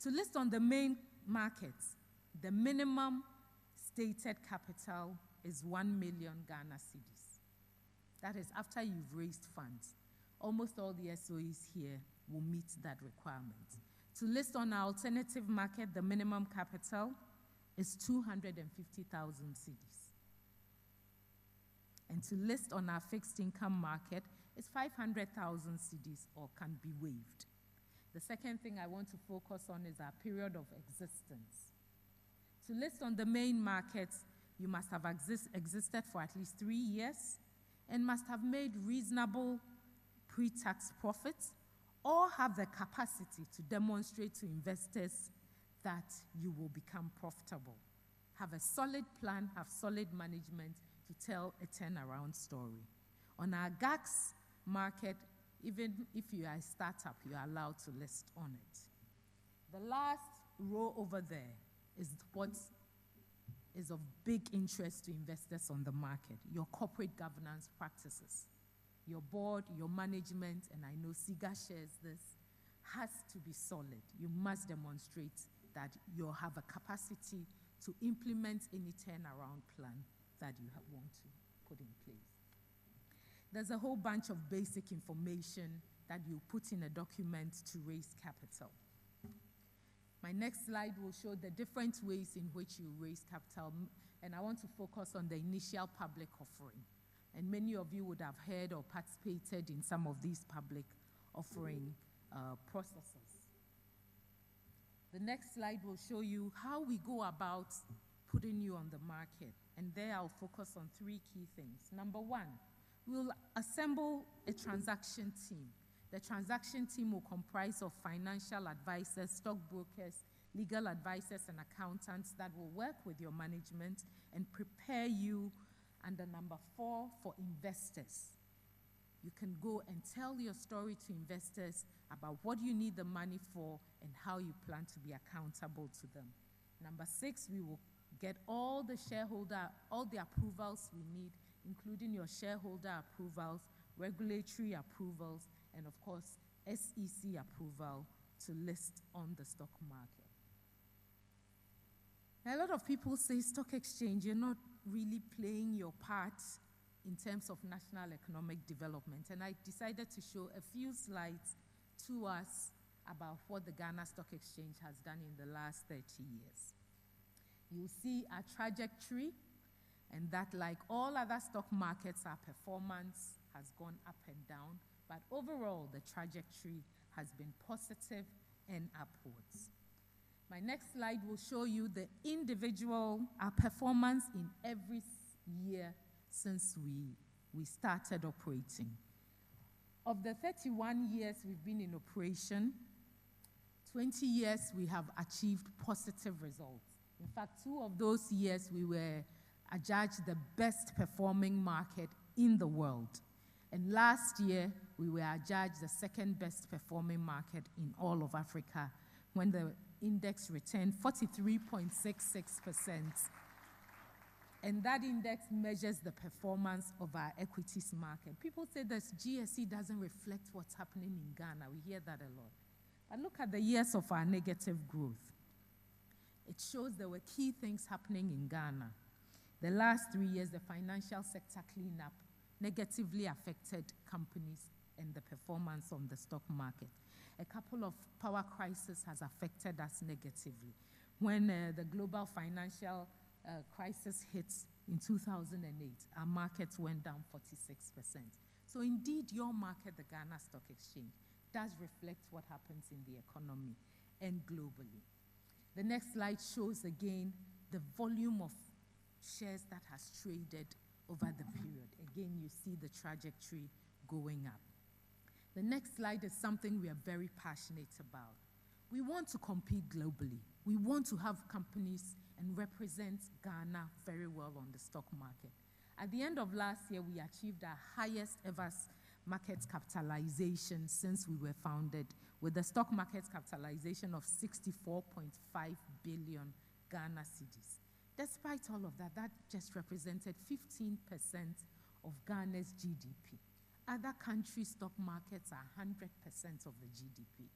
To list on the main markets, the minimum stated capital is 1 million Ghana cedis. That is after you've raised funds. Almost all the SOEs here will meet that requirement. To list on our alternative market, the minimum capital is 250,000 cedis. And to list on our fixed income market is 500,000 cedis or can be waived. The second thing I want to focus on is our period of existence. To list on the main market, you must have existed for at least 3 years and must have made reasonable pre-tax profits, or have the capacity to demonstrate to investors that you will become profitable. Have a solid plan, have solid management to tell a turnaround story. On our GACS market, even if you are a startup, you are allowed to list on it. The last row over there is what is of big interest to investors on the market, your corporate governance practices. Your board, your management, and I know SIGA shares this, has to be solid. You must demonstrate that you have a capacity to implement any turnaround plan that you want to put in place. There's a whole bunch of basic information that you put in a document to raise capital. My next slide will show the different ways in which you raise capital, and I want to focus on the initial public offering. And many of you would have heard or participated in some of these public offering processes. The next slide will show you how we go about putting you on the market. And there I'll focus on three key things. Number one, we'll assemble a transaction team. The transaction team will comprise of financial advisors, stockbrokers, legal advisors, and accountants that will work with your management and prepare you. And the number four, for investors. You can go and tell your story to investors about what you need the money for and how you plan to be accountable to them. Number six, we will get all the approvals we need, including your shareholder approvals, regulatory approvals, and of course, SEC approval to list on the stock market. Now, a lot of people say stock exchange, you're not really playing your part in terms of national economic development. And I decided to show a few slides to us about what the Ghana Stock Exchange has done in the last 30 years. You'll see a trajectory, and that like all other stock markets, our performance has gone up and down, but overall the trajectory has been positive and upwards. My next slide will show you the individual performance in every year since we started operating. Of the 31 years we've been in operation, 20 years we have achieved positive results. In fact, 2 of those years we were adjudged the best performing market in the world. And last year we were adjudged the second best performing market in all of Africa when the index returned 43.66%. And that index measures the performance of our equities market. People say that GSE doesn't reflect what's happening in Ghana. We hear that a lot. But look at the years of our negative growth. It shows there were key things happening in Ghana. The last 3 years, the financial sector cleanup negatively affected companies and the performance on the stock market. A couple of power crises has affected us negatively. When the global financial crisis hit in 2008, our markets went down 46%. So indeed, your market, the Ghana Stock Exchange, does reflect what happens in the economy and globally. The next slide shows again the volume of shares that has traded over the period. Again, you see the trajectory going up. The next slide is something we are very passionate about. We want to compete globally. We want to have companies and represent Ghana very well on the stock market. At the end of last year, we achieved our highest ever market capitalization since we were founded, with the stock market capitalization of 64.5 billion Ghana cedis. Despite all of that, that just represented 15% of Ghana's GDP. Other countries' stock markets are 100% of the GDP.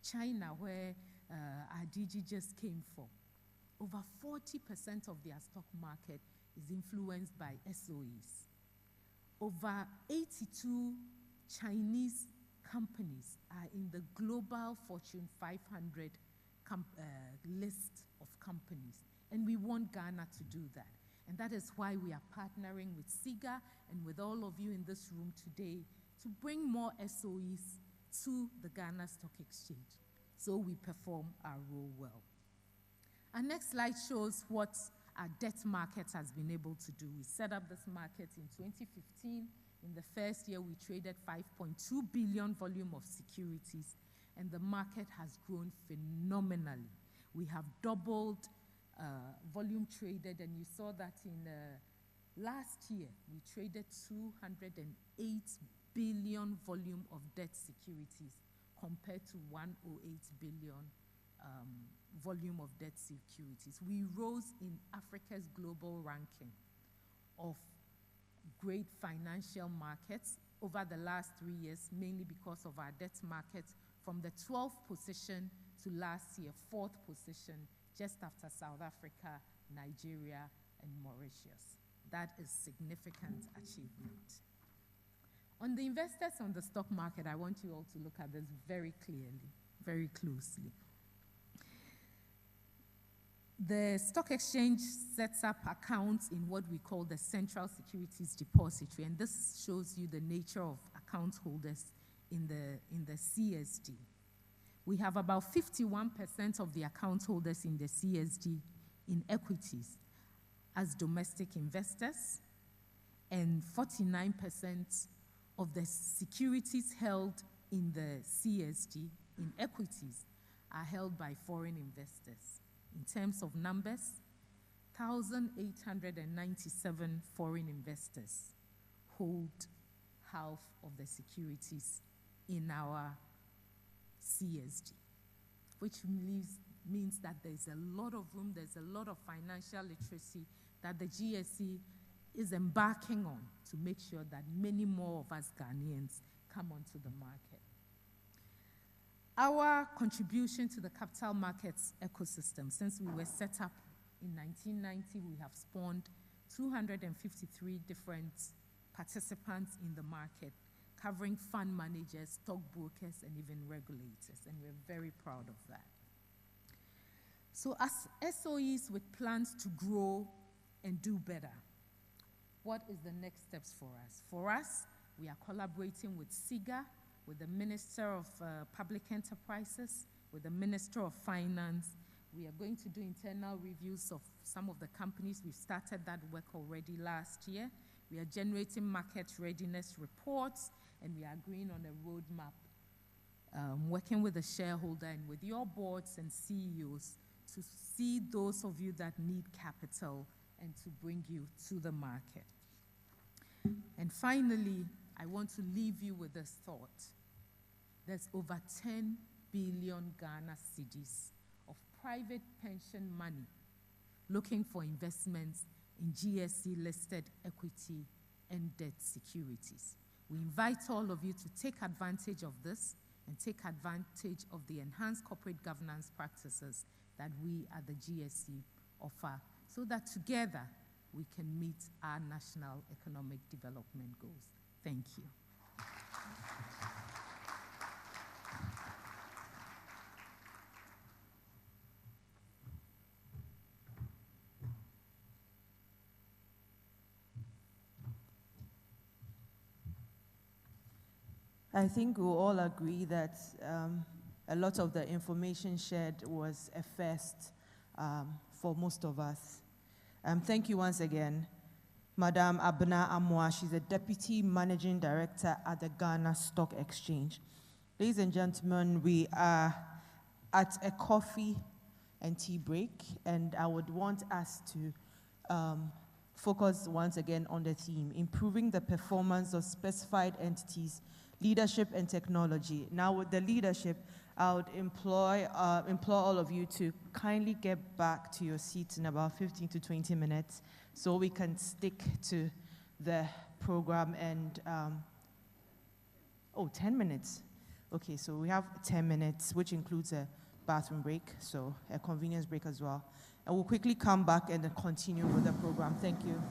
China, where our DG just came from, over 40% of their stock market is influenced by SOEs. Over 82 Chinese companies are in the global Fortune 500 list of companies, and we want Ghana to do that. And that is why we are partnering with SIGA and with all of you in this room today to bring more SOEs to the Ghana Stock Exchange so we perform our role well. Our next slide shows what our debt market has been able to do. We set up this market in 2015, In the first year, we traded 5.2 billion volume of securities, and the market has grown phenomenally. We have doubled volume traded, and you saw that in last year, we traded 208 billion volume of debt securities compared to 108 billion volume of debt securities. We rose in Africa's global ranking of great financial markets over the last 3 years, mainly because of our debt markets, from the 12th position to last year, 4th position, just after South Africa, Nigeria, and Mauritius. That is significant achievement. On the investors on the stock market, I want you all to look at this very clearly, very closely. The stock exchange sets up accounts in what we call the Central Securities Depository, and this shows you the nature of account holders in the CSD. We have about 51% of the account holders in the CSD in equities as domestic investors, and 49% of the securities held in the CSD in equities are held by foreign investors. In terms of numbers, 1,897 foreign investors hold half of the securities in our CSD, which means that there's a lot of room, there's a lot of financial literacy that the GSE is embarking on to make sure that many more of us Ghanaians come onto the market. Our contribution to the capital markets ecosystem, since we were set up in 1990, we have spawned 253 different participants in the market, covering fund managers, stockbrokers, and even regulators, and we're very proud of that. So as SOEs with plans to grow and do better, what is the next steps for us? For us, we are collaborating with SIGA, with the Minister of Public Enterprises, with the Minister of Finance. We are going to do internal reviews of some of the companies. We've started that work already last year. We are generating market readiness reports, and we are agreeing on a roadmap, working with the shareholder and with your boards and CEOs to see those of you that need capital and to bring you to the market. And finally, I want to leave you with this thought. There's over 10 billion Ghana cedis of private pension money looking for investments in GSE-listed equity and debt securities. We invite all of you to take advantage of this and take advantage of the enhanced corporate governance practices that we at the GSE offer, so that together we can meet our national economic development goals. Thank you. I think we'll all agree that a lot of the information shared was a first for most of us. Thank you once again, Madam Abna Amwa. She's a Deputy Managing Director at the Ghana Stock Exchange. Ladies and gentlemen, we are at a coffee and tea break, and I would want us to focus once again on the theme, improving the performance of specified entities, leadership and technology. Now with the leadership, I would implore all of you to kindly get back to your seats in about 15 to 20 minutes so we can stick to the program and, 10 minutes. Okay, so we have 10 minutes, which includes a bathroom break, so a convenience break as well. And we'll quickly come back and then continue with the program. Thank you.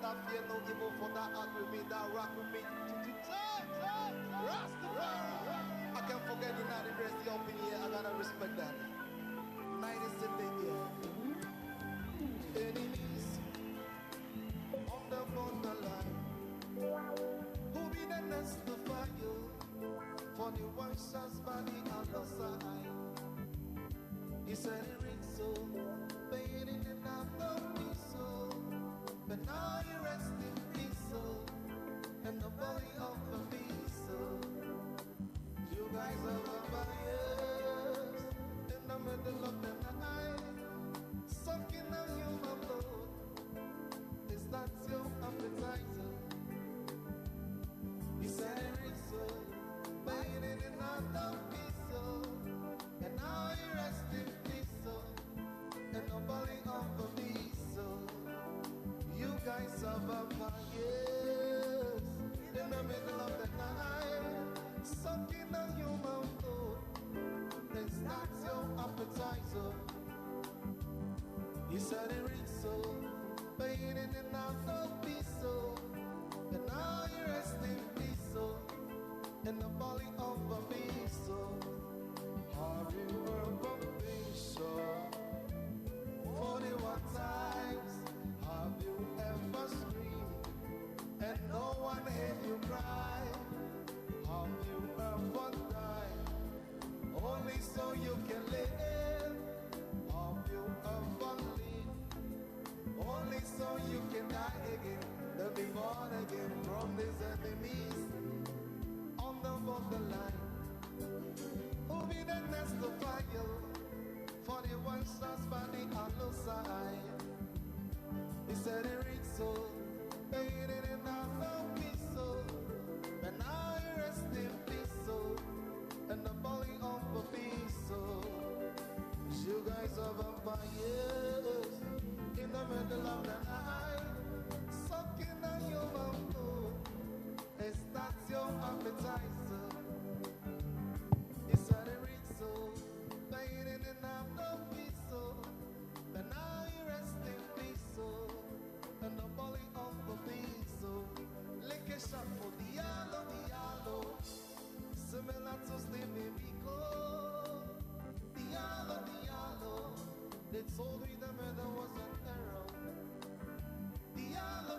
that fear no evil, for that art with me, that rock with me. Rastafari. I can't forget the night it raised the up in here. I gotta respect that. Night is in the air. Enemies on the borderline. Who be the next to fire? For the one shots by the other side. He said it rings so, but he didn't have no peace so. But now he rests in peace so, and the body of the beast so. You guys are vampires in the middle of the night, sucking on human blood. Is that your appetizer? He said it rings so, but he didn't have no peace so. And now he rests in peace so, and the body of the beast so. You guys are vampires in the middle of the night, sucking on human blood. Is that your appetizer? He said it reads so, but he didn't have no peace so. And now he rests in peace so, and the body of the beast so. Have you ever been sure? 41 times. Have you ever screamed and no one heard you cry? Have you ever died only so you can live? Have you ever lived only so you can die again? Then be born again from these enemies on the borderline. Who be the next to fire? For the one shots by the other side. He said it reads so, but he didn't have no peace so. But now he rests in peace so, and the body of a beast so. You guys are vampires in the middle of the night, sucking on human blood. Is that your appetizer? He said it reads so, but he didn't have no peace so. But now he rests in peace so, and the body of the beast so. Lick a shot for Diallo, similar to Stevie Biko. Diallo, they told me the murder was an error. Diallo,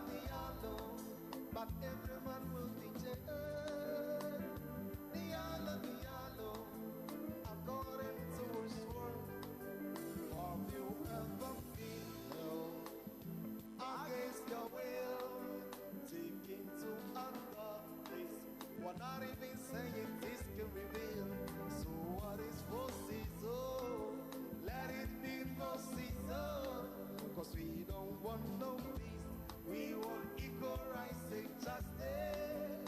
but every man will be jailed. Diallo, according to his word. Have you ever been held against your will, taken to another place? What not even saying this can reveal. So what is for Caesar? Let it be for Caesar. Cause we don't want no peace, we want equal rights and justice.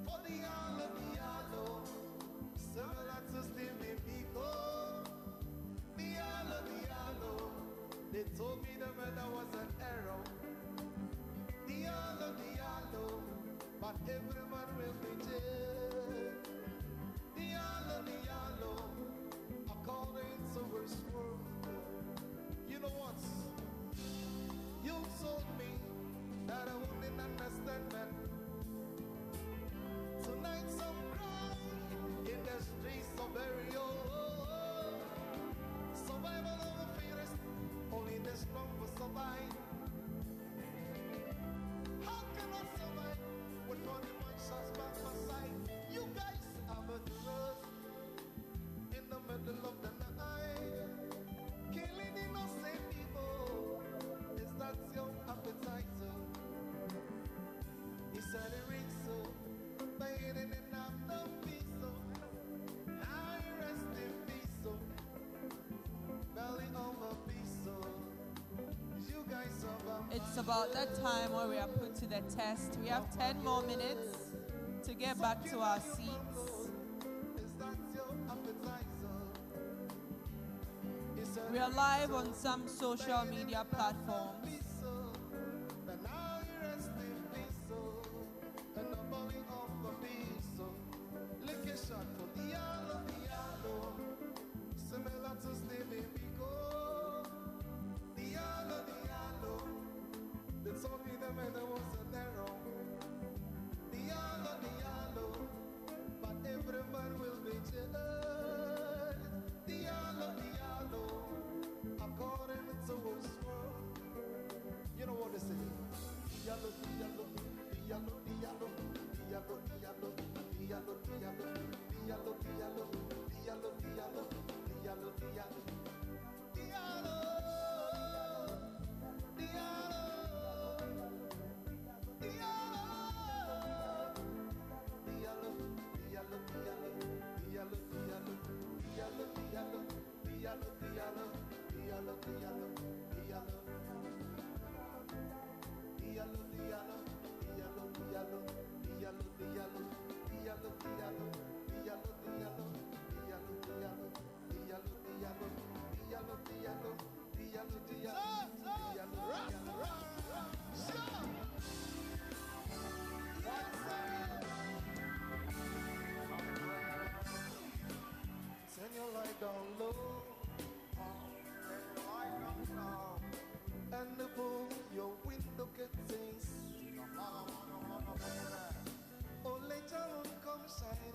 For the Diallo, similar to Stevie Biko. Diallo, they told me the murder was an error. Diallo, but every man will be jailed. Diallo, according to his word. You know what? You told me that I wouldn't understand that. Tonight some cry in the streets of burial. Survival of the fittest, only the strong will survive. How can I survive with 21 shots by my side? You guys are murderers in the middle of the night, killing innocent people. Is that your appetizer? He said it rings so, but he didn't have no peace so. Now he rests in peace so, belly over peace so. You guys are vampires. It's about that time where we are put to the test. We have 10 more minutes to get back to our seats. Is that your appetizer? He said We are live on some social media platforms. but now he rests in peace so, and the body of the beast so. Lick a shot for Diallo, similar to Stevie Biko. Diallo, they told me the man Send your light down low, send your light down low, and above your window curtains. Oh, later on come shine.